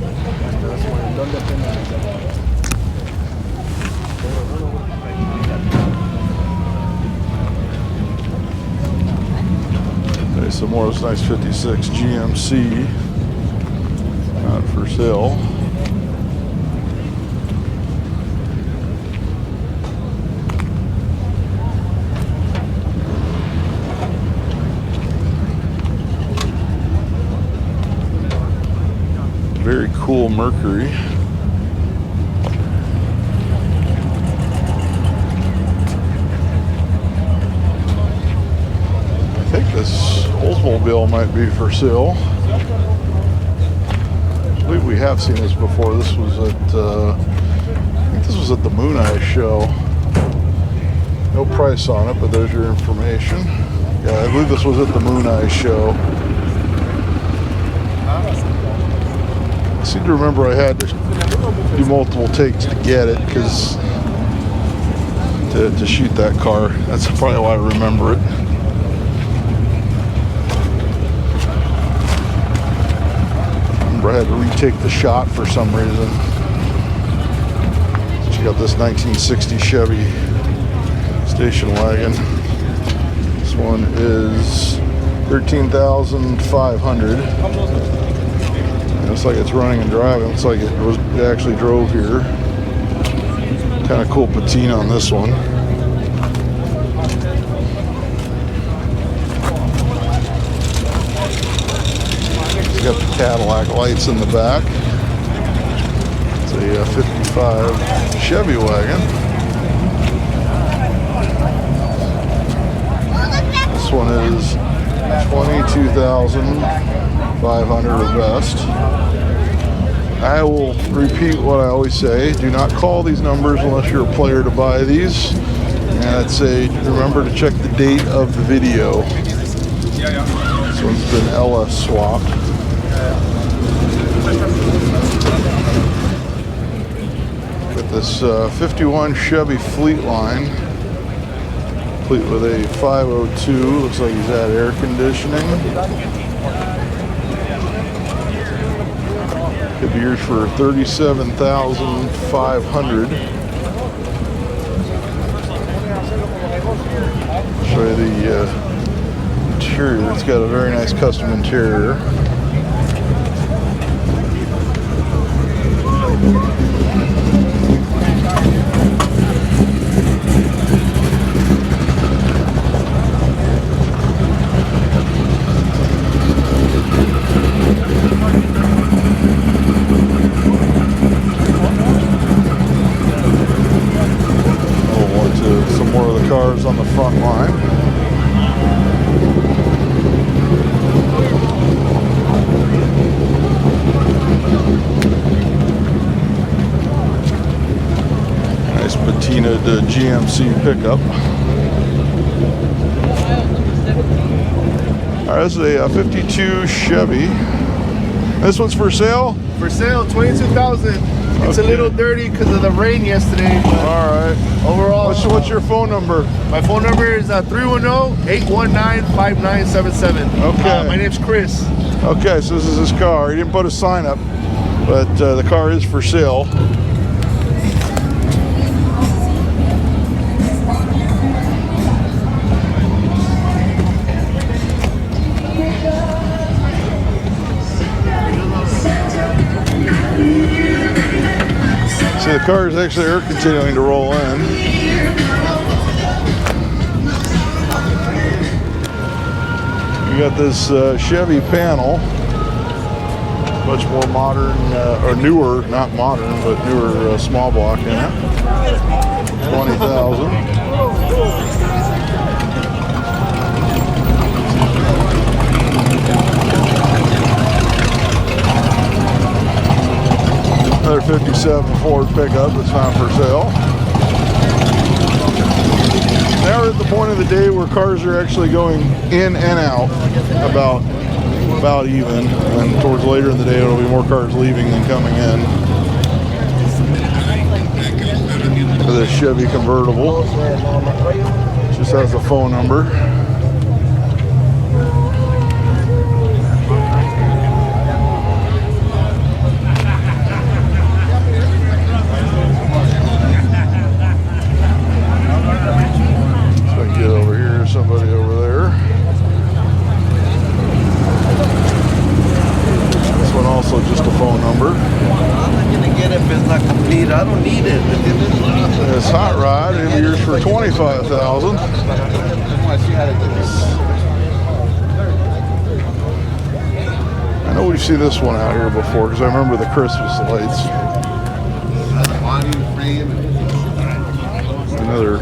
Okay, some more of this nice 56 GMC. Not for sale. Very cool Mercury. I think this Oldsmobile might be for sale. I believe we have seen this before. This was at, I think this was at the Moon Eye show. No price on it, but there's your information. Yeah, I believe this was at the Moon Eye show. I seem to remember I had to do multiple takes to get it, because to shoot that car. That's probably why I remember it. I remember I had to retake the shot for some reason. got this 1960 Chevy station wagon. This one is $13,500. Looks like it's running and driving. Looks like it actually drove here. Kind of cool patina on this one. It's got the Cadillac lights in the back. It's a 55 Chevy wagon. This one is $22,500 or best. I will repeat what I always say. Do not call these numbers unless you're a player to buy these. And I'd say remember to check the date of the video. This one's been LS swapped. Got this 51 Chevy Fleetline. Complete with a 502. Looks like he's had air conditioning. Could be yours for $37,500. Show you the interior. It's got a very nice custom interior. Cars on the front line. Nice patinaed GMC pickup. All right, this is a 52 Chevy. This one's for sale? For sale, $22,000. It's a little dirty because of the rain yesterday. All right. Overall, what's your phone number? My phone number is 310-819-5977. Okay. My name's Chris. Okay, so this is his car. He didn't put a sign up, but the car is for sale. See, the car is actually air continuing to roll in. You got this Chevy panel, much more modern, or newer, not modern, but newer small block in it. 20,000. Another 57 Ford pickup that's not for sale. Now we're at the point of the day where cars are actually going in and out about even, and towards later in the day there'll be more cars leaving than coming in. The Chevy convertible just has a phone number. Somebody over there. This one also just a phone number. I'm not gonna get it if it's not complete. I don't need it. It's hot rod. It'll be yours for $25,000. I know we've seen this one out here before because I remember the Christmas lights. Another.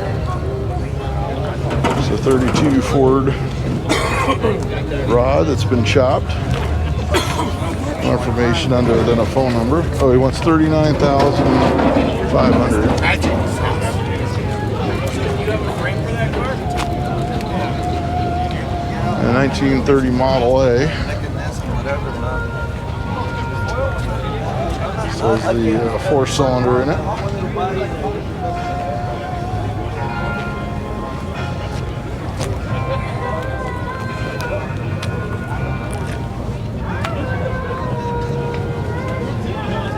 It's a 32 Ford rod that's been chopped. More information under than a phone number. Oh, he wants $39,500. A 1930 Model A. So there's the 4-cylinder in it.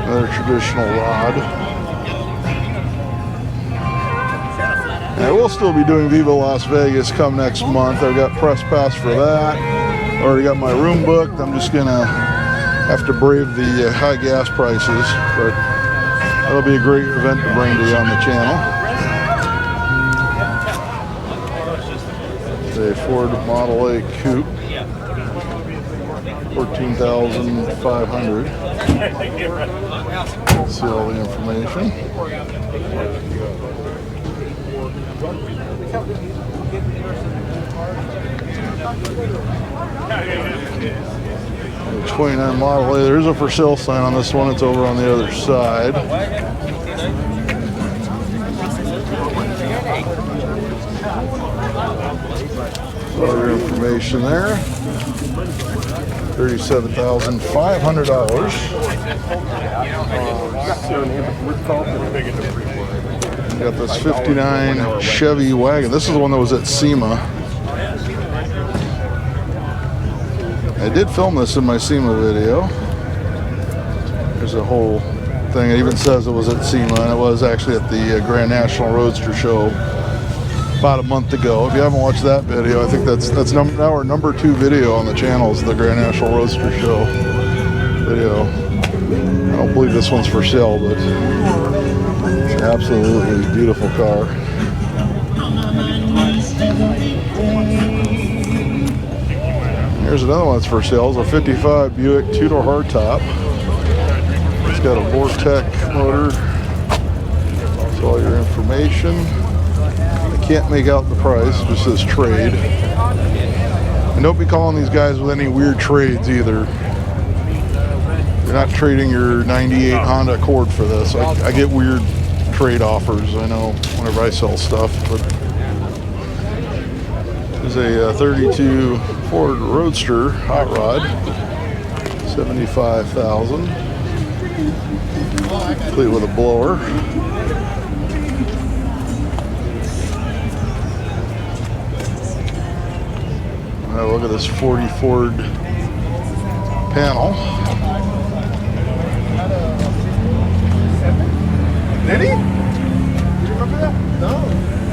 Another traditional rod. I will still be doing Viva Las Vegas come next month. I've got press pass for that. Already got my room booked. I'm just gonna have to brave the high gas prices, but that'll be a great event to bring to you on the channel. The Ford Model A Coupe, 14,500. See all the information. The 29 Model A. There's a for sale sign on this one. It's over on the other side. All your information there. $37,500. Got this 59 Chevy wagon. This is the one that was at SEMA. I did film this in my SEMA video. There's a whole thing. It even says it was at SEMA, and it was actually at the Grand National Roadster Show about a month ago. If you haven't watched that video, I think that's now our number 2 video on the channel is the Grand National Roadster Show video. I don't believe this one's for sale, but it's an absolutely beautiful car. Here's another one that's for sale. It's a 55 Buick 2-door hardtop. It's got a Vortec motor. That's all your information. I can't make out the price. It just says trade. And don't be calling these guys with any weird trades either. You're not trading your 98 Honda Accord for this. I get weird trade offers, I know, whenever I sell stuff. But there's a 32 Ford Roadster hot rod, $75,000. Complete with a blower. Now look at this 40 Ford panel. Did he? You remember that? No.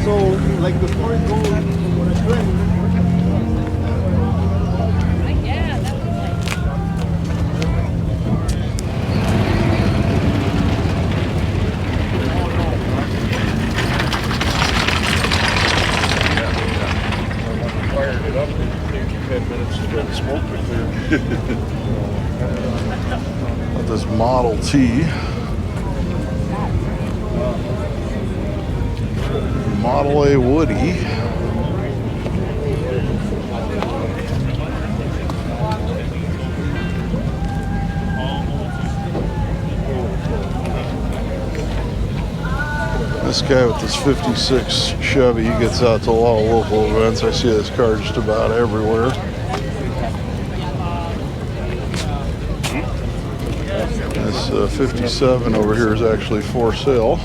So, like before it goes, when it's ready. Yeah, that was like. Fired it up and take 10 minutes to get the smoke to clear. Got this Model T. Model A Woody. This guy with this 56 Chevy, he gets out to a lot of local events. I see this car just about everywhere. This 57 over here is actually for sale.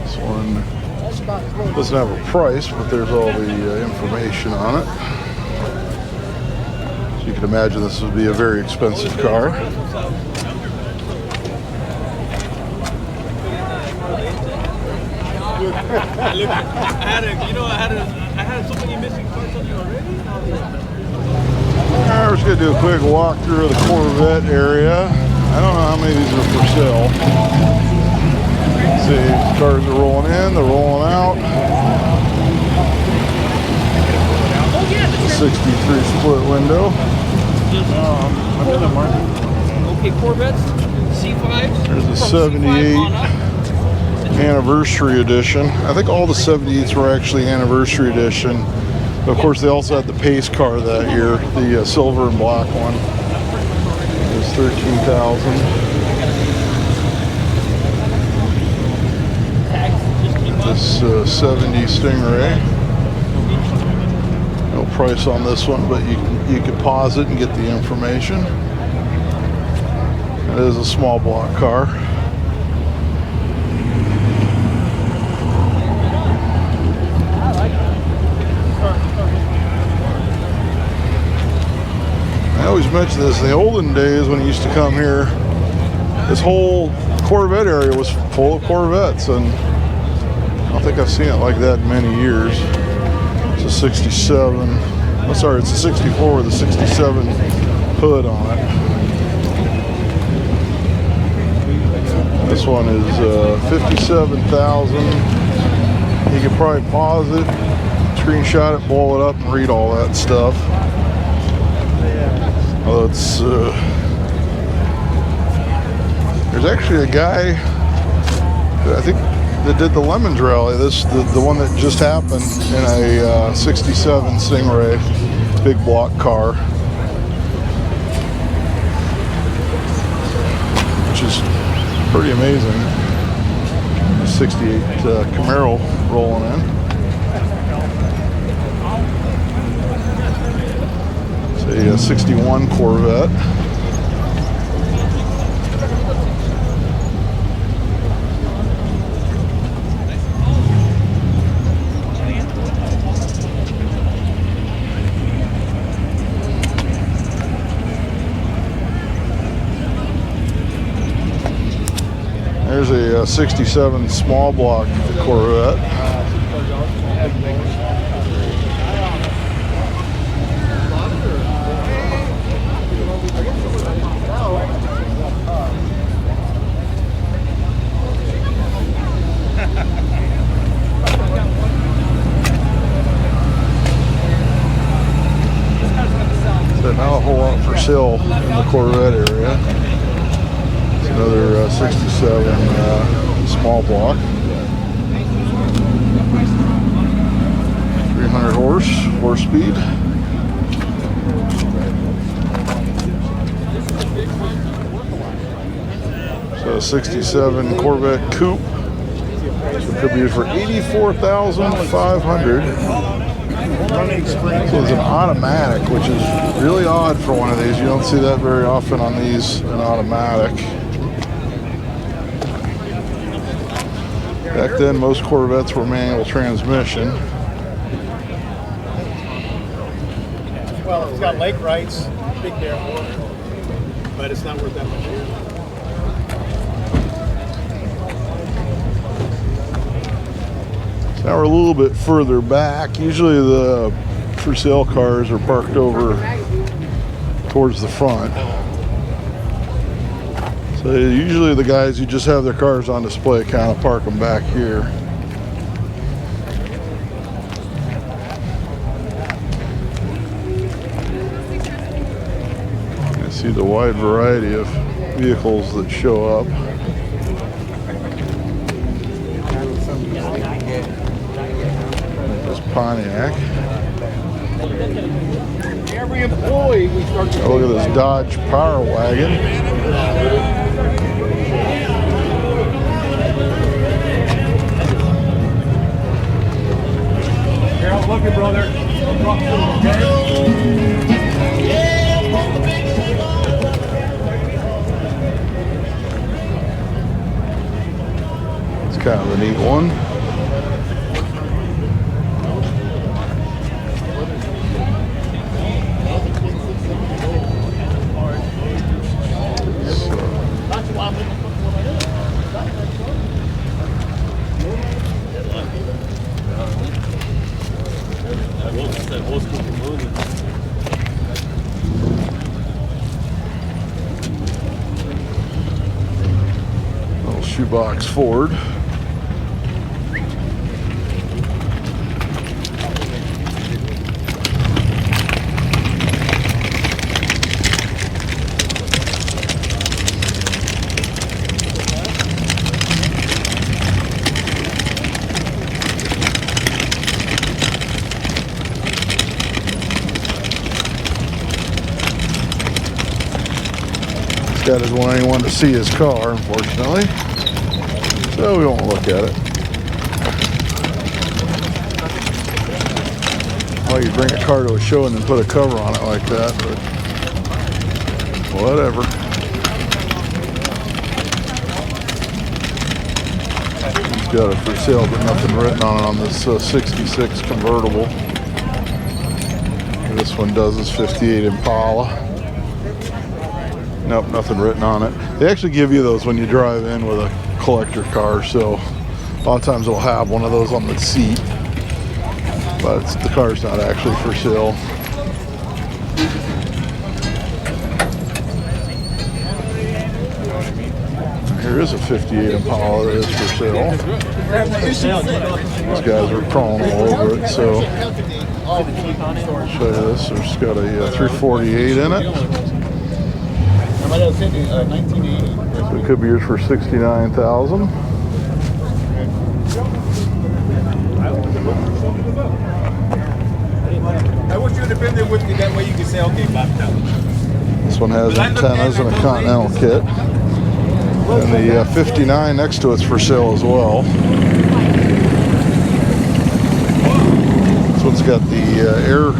This one doesn't have a price, but there's all the information on it. You can imagine this would be a very expensive car. Look, I had so many missing parts on you already. Alright, we're just going to do a quick walkthrough of the Corvette area. I don't know how many of these are for sale. See, cars are rolling in, they're rolling out. The 63 split window. I'm in the market. Okay, Corvettes, C5s. There's a 78 anniversary edition. I think all the 78s were actually anniversary edition. But of course, they also had the pace car that year, the silver and black one. It was $13,000. This 70 Stingray. No price on this one, but you can pause it and get the information. It is a small block car. I always always mention this. In the olden days when he used to come here, this whole Corvette area was full of Corvettes, and I don't think I've seen it like that in many years. It's a 67. Oh, sorry, it's a 64 with a 67 hood on it. This one is 57,000. You could probably pause it, screenshot it, blow it up, and read all that stuff. Although it's there's actually a guy, I think, that did the Lemons Rally. The one that just happened in a 67 Stingray, big block car, which is pretty amazing. 68 Camaro rolling in. It's a 61 Corvette. There's a 67 small block Corvette. So not a whole lot for sale in the Corvette area. Another 67 small block, 300 horse speed. So a 67 Corvette Coupe, so it could be for $84,500. So it's an automatic, which is really odd for one of these. You don't see that very often on these, an automatic. Back then, most Corvettes were manual transmission. Well, it's got lake rights, big bear, but it's not worth that much. So now we're a little bit further back. Usually the for sale cars are parked over towards the front. So usually the guys who just have their cars on display kind of park them back here. You see the wide variety of vehicles that show up. This Pontiac. Every employee we start to Oh, look at this Dodge Power Wagon. Here, I'll love you, brother. It's kind of a neat one. Little shoebox Ford. Guy doesn't want anyone to see his car, unfortunately, so we won't look at it. Well, you bring a car to a show and then put a cover on it like that, but whatever. He's got it for sale, but nothing written on it on this 66 convertible. This one does is 58 Impala. Nope, nothing written on it. They actually give you those when you drive in with a collector car, so a lot of times they'll have one of those on the seat, but the car's not actually for sale. Here is a 58 Impala that is for sale. These guys are crawling all over it, so I'll show you this. There's got a 348 in it. So it could be yours for $69,000. I wish you would have been there with me. That way you could say, okay, Bob. This one has antennas and a Continental kit. And the 59 next to it's for sale as well. This one's got the air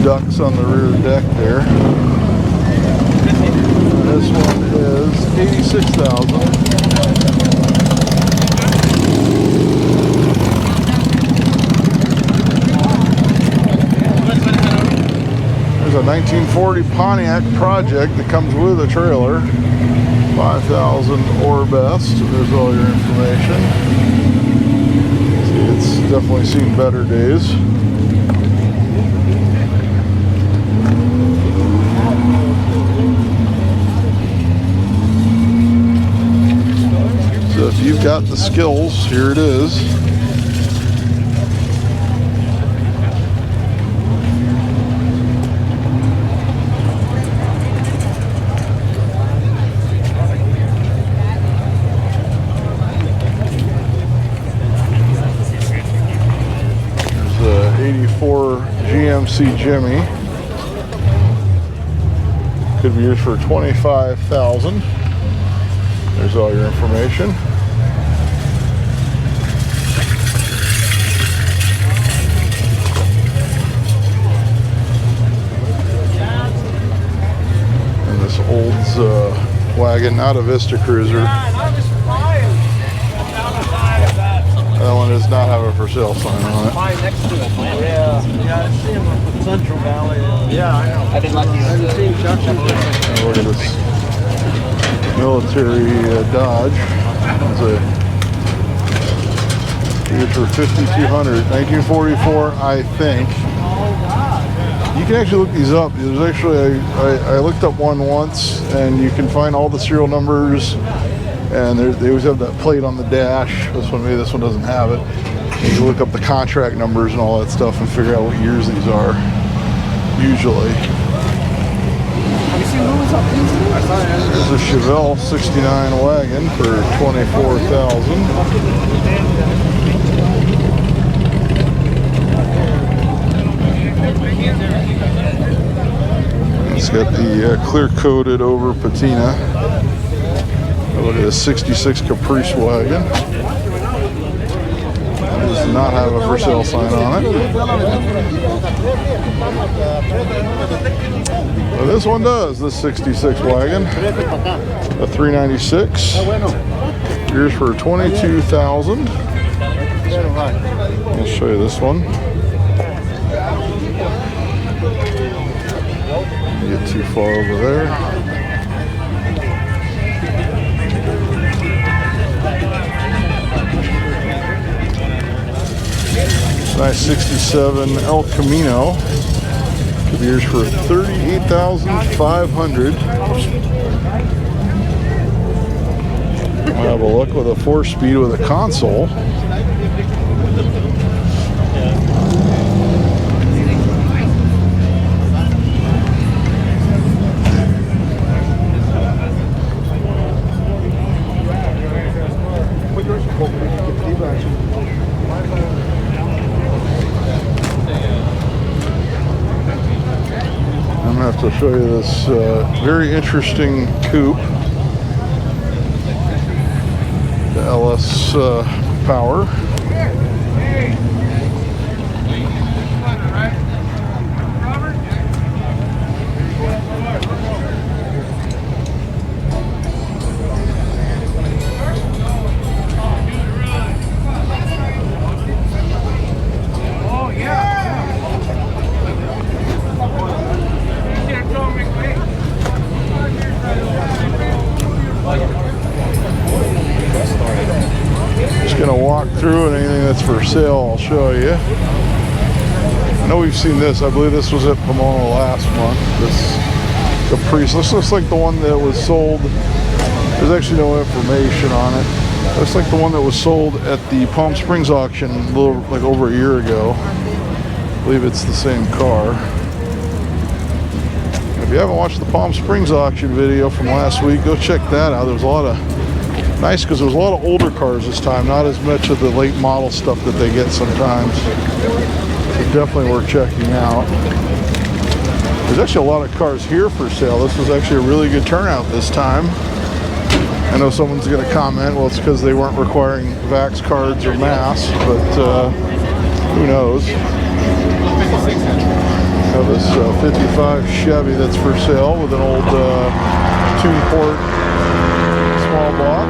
ducts on the rear deck there. And this one is $86,000. There's a 1940 Pontiac Project that comes with a trailer. 5,000 or best. There's all your information. See, it's definitely seen better days. So if you've got the skills, here it is. GMC Jimmy. Could be yours for $25,000. There's all your information. And this Olds wagon, not a Vista Cruiser. That one does not have a for sale sign on it. Mine next to it, man. Yeah, I see him up in Central Valley. Yeah, I know. I've been lucky. I've seen Junction. Look at this military Dodge. It's for $5,200. 1944, I think. You can actually look these up. There's actually I looked up one once, and you can find all the serial numbers. And they always have that plate on the dash. Maybe this one doesn't have it. You can look up the contract numbers and all that stuff and figure out what years these are, usually. Have you seen movies up these? There's a Chevelle 69 wagon for $24,000. It's got the clear-coated over patina. Look at this 66 Caprice wagon. It does not have a for sale sign on it. Well, this one does, this 66 wagon. A 396. Here's for $22,000. I'll show you this one. Get too far over there. Nice 67 El Camino. Could be yours for $38,500. I'll have a look with a 4-speed with a console. I'm going to have to show you this very interesting coupe. The LS Power. gonna walk through, and anything that's for sale I'll show you. I know we've seen this. I believe this was at Pomona last month. This Caprice. This looks like the one that was sold. There's actually no information on it. Looks like the one that was sold at the Palm Springs auction a little, like over a year ago. I believe it's the same car. If you haven't watched the Palm Springs auction video from last week, go check that out. There was a lot of nice, because there was a lot of older cars this time, not as much of the late model stuff that they get sometimes. So definitely worth checking out. There's actually a lot of cars here for sale. This was actually a really good turnout this time. I know someone's going to comment, well, it's because they weren't requiring Vax cards or masks, but who knows. Have this 55 Chevy that's for sale with an old two-port small block.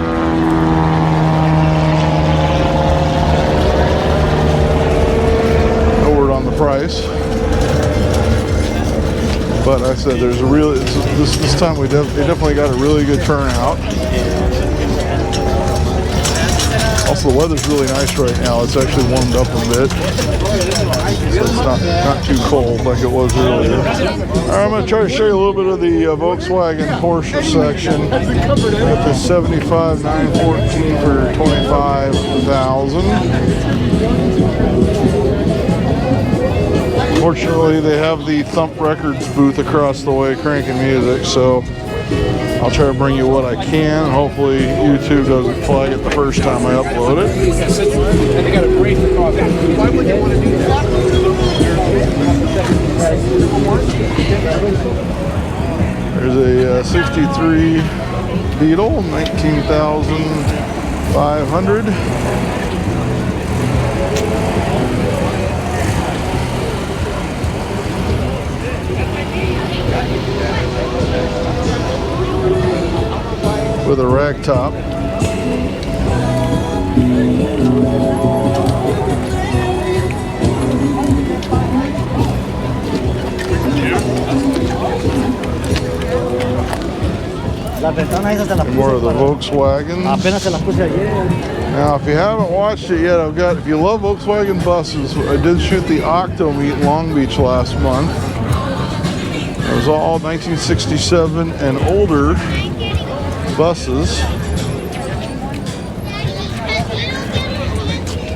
No word on the price. But I said there's a really, this time they definitely got a really good turnout. Also, the weather's really nice right now. It's actually warmed up a bit. So it's not too cold like it was earlier. All right, I'm going to try to show you a little bit of the Volkswagen Porsche section. Got the 75 914 for $25,000. Fortunately, they have the Thump Records booth across the way cranking music, so I'll try to bring you what I can. Hopefully YouTube doesn't flag it the first time I upload it. Why would you want to do that? There's a 63 Beetle, 19,500. With a rag top. And more of the Volkswagens. Now, if you haven't watched it yet, if you love Volkswagen buses, I did shoot the Octo Meet in Long Beach last month. It was all 1967 and older buses.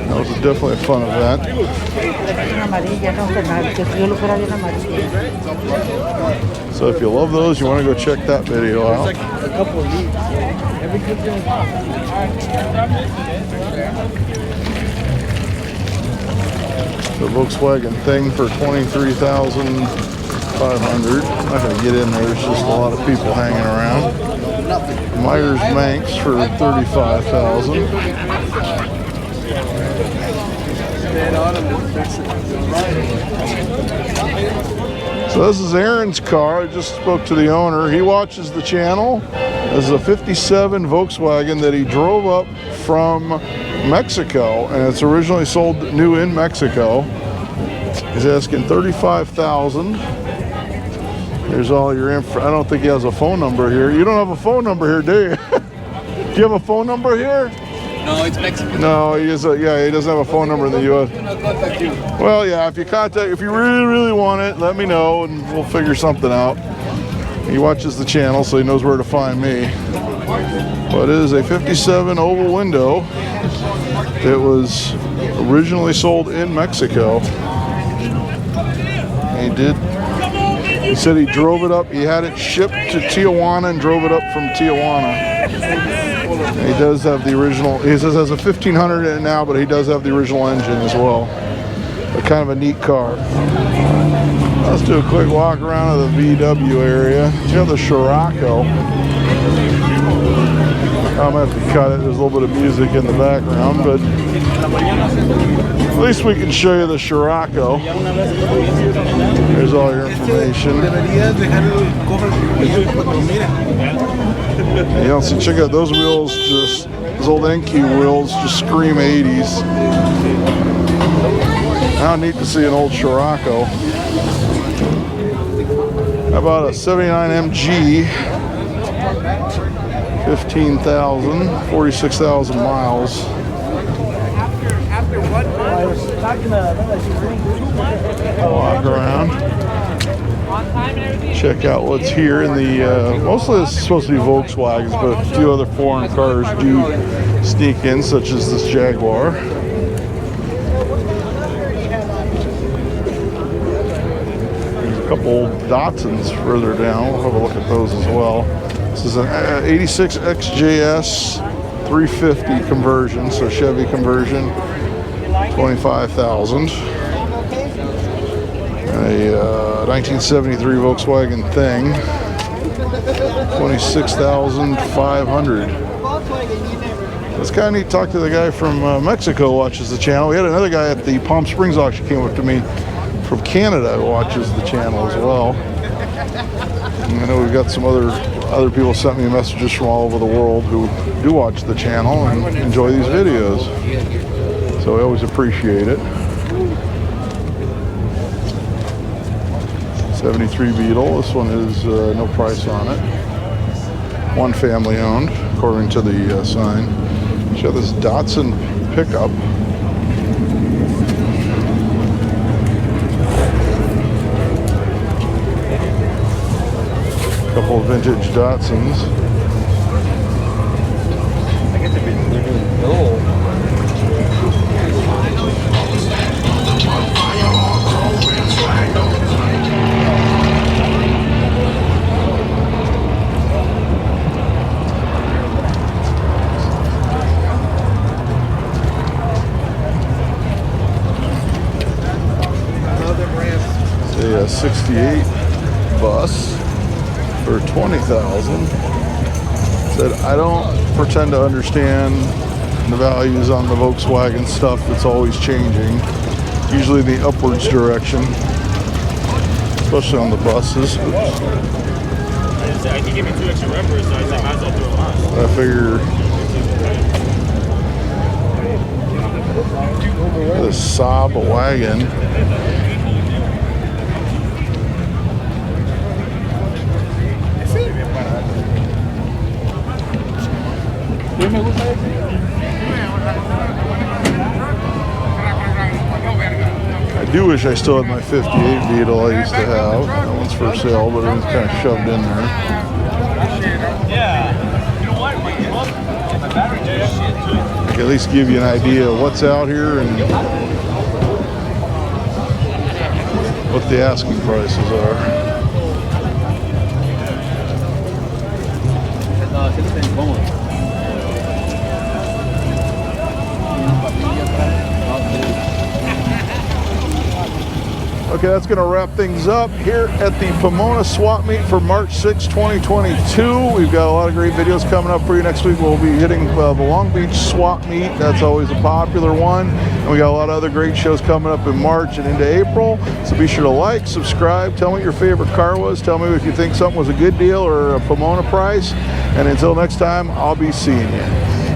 That was definitely a fun event. So if you love those, you want to go check that video out. The Volkswagen thing for $23,500. I'm not going to get in there. There's just a lot of people hanging around. Myers Manx for $35,000. So this is Aaron's car. I just spoke to the owner. He watches the channel. This is a 57 Volkswagen that he drove up from Mexico, and it's originally sold new in Mexico. He's asking $35,000. Here's all your info. I don't think he has a phone number here. You don't have a phone number here, do you? Do you have a phone number here? No, it's Mexican. No, he doesn't have a phone number in the U.S. Well, yeah, if you really want it, let me know and we'll figure something out. He watches the channel, so he knows where to find me. But it is a 57 oval window that was originally sold in Mexico. He said he drove it up. He had it shipped to Tijuana and drove it up from Tijuana. And he does have the original. He says it has a 1500 in it now, but he does have the original engine as well. But kind of a neat car. Let's do a quick walk around of the VW area. You have the Scirocco. I'm going to have to cut it. There's a little bit of music in the background, but at least we can show you the Scirocco. There's all your information. You know, so check out those wheels, those old NQ wheels just scream 80s. How neat to see an old Scirocco. How about a 79 MG? 15,000, 46,000 miles. Walk around. Check out what's here in the, mostly it's supposed to be Volkswagens, but a few other foreign cars do sneak in, such as this Jaguar. There's a couple old Datsuns further down. We'll have a look at those as well. This is an 86 XJS 350 conversion, so Chevy conversion, 25,000. A 1973 Volkswagen Thing, 26,500. It's kind of neat to talk to the guy from Mexico who watches the channel. We had another guy at the Palm Springs auction came up to me from Canada who watches the channel as well. And I know we've got some other people sent me messages from all over the world who do watch the channel and enjoy these videos. So I always appreciate it. 73 Beetle. This one is no price on it. One family owned, according to the sign. You have this Datsun pickup. A couple of vintage Datsuns. I guess they're doing gold. A 68 bus for 20,000. Said I don't pretend to understand the values on the Volkswagen stuff. It's always changing, usually the upwards direction, especially on the buses. Oops. I can give you 2 extra rubbers, so I might as well throw them on. I figure the Saab wagon. I do wish I still had my 58 Beetle I used to have. That one's for sale, but it was kind of shoved in there. Yeah. You know what? My battery just At least give you an idea of what's out here and what the asking prices are. Okay, that's going to wrap things up here at the Pomona Swap Meet for March 6, 2022. We've got a lot of great videos coming up for you next week. We'll be hitting the Long Beach Swap Meet. That's always a popular one. And we got a lot of other great shows coming up in March and into April. So be sure to like, subscribe, tell me what your favorite car was. Tell me if you think something was a good deal or a Pomona price. And until next time, I'll be seeing you.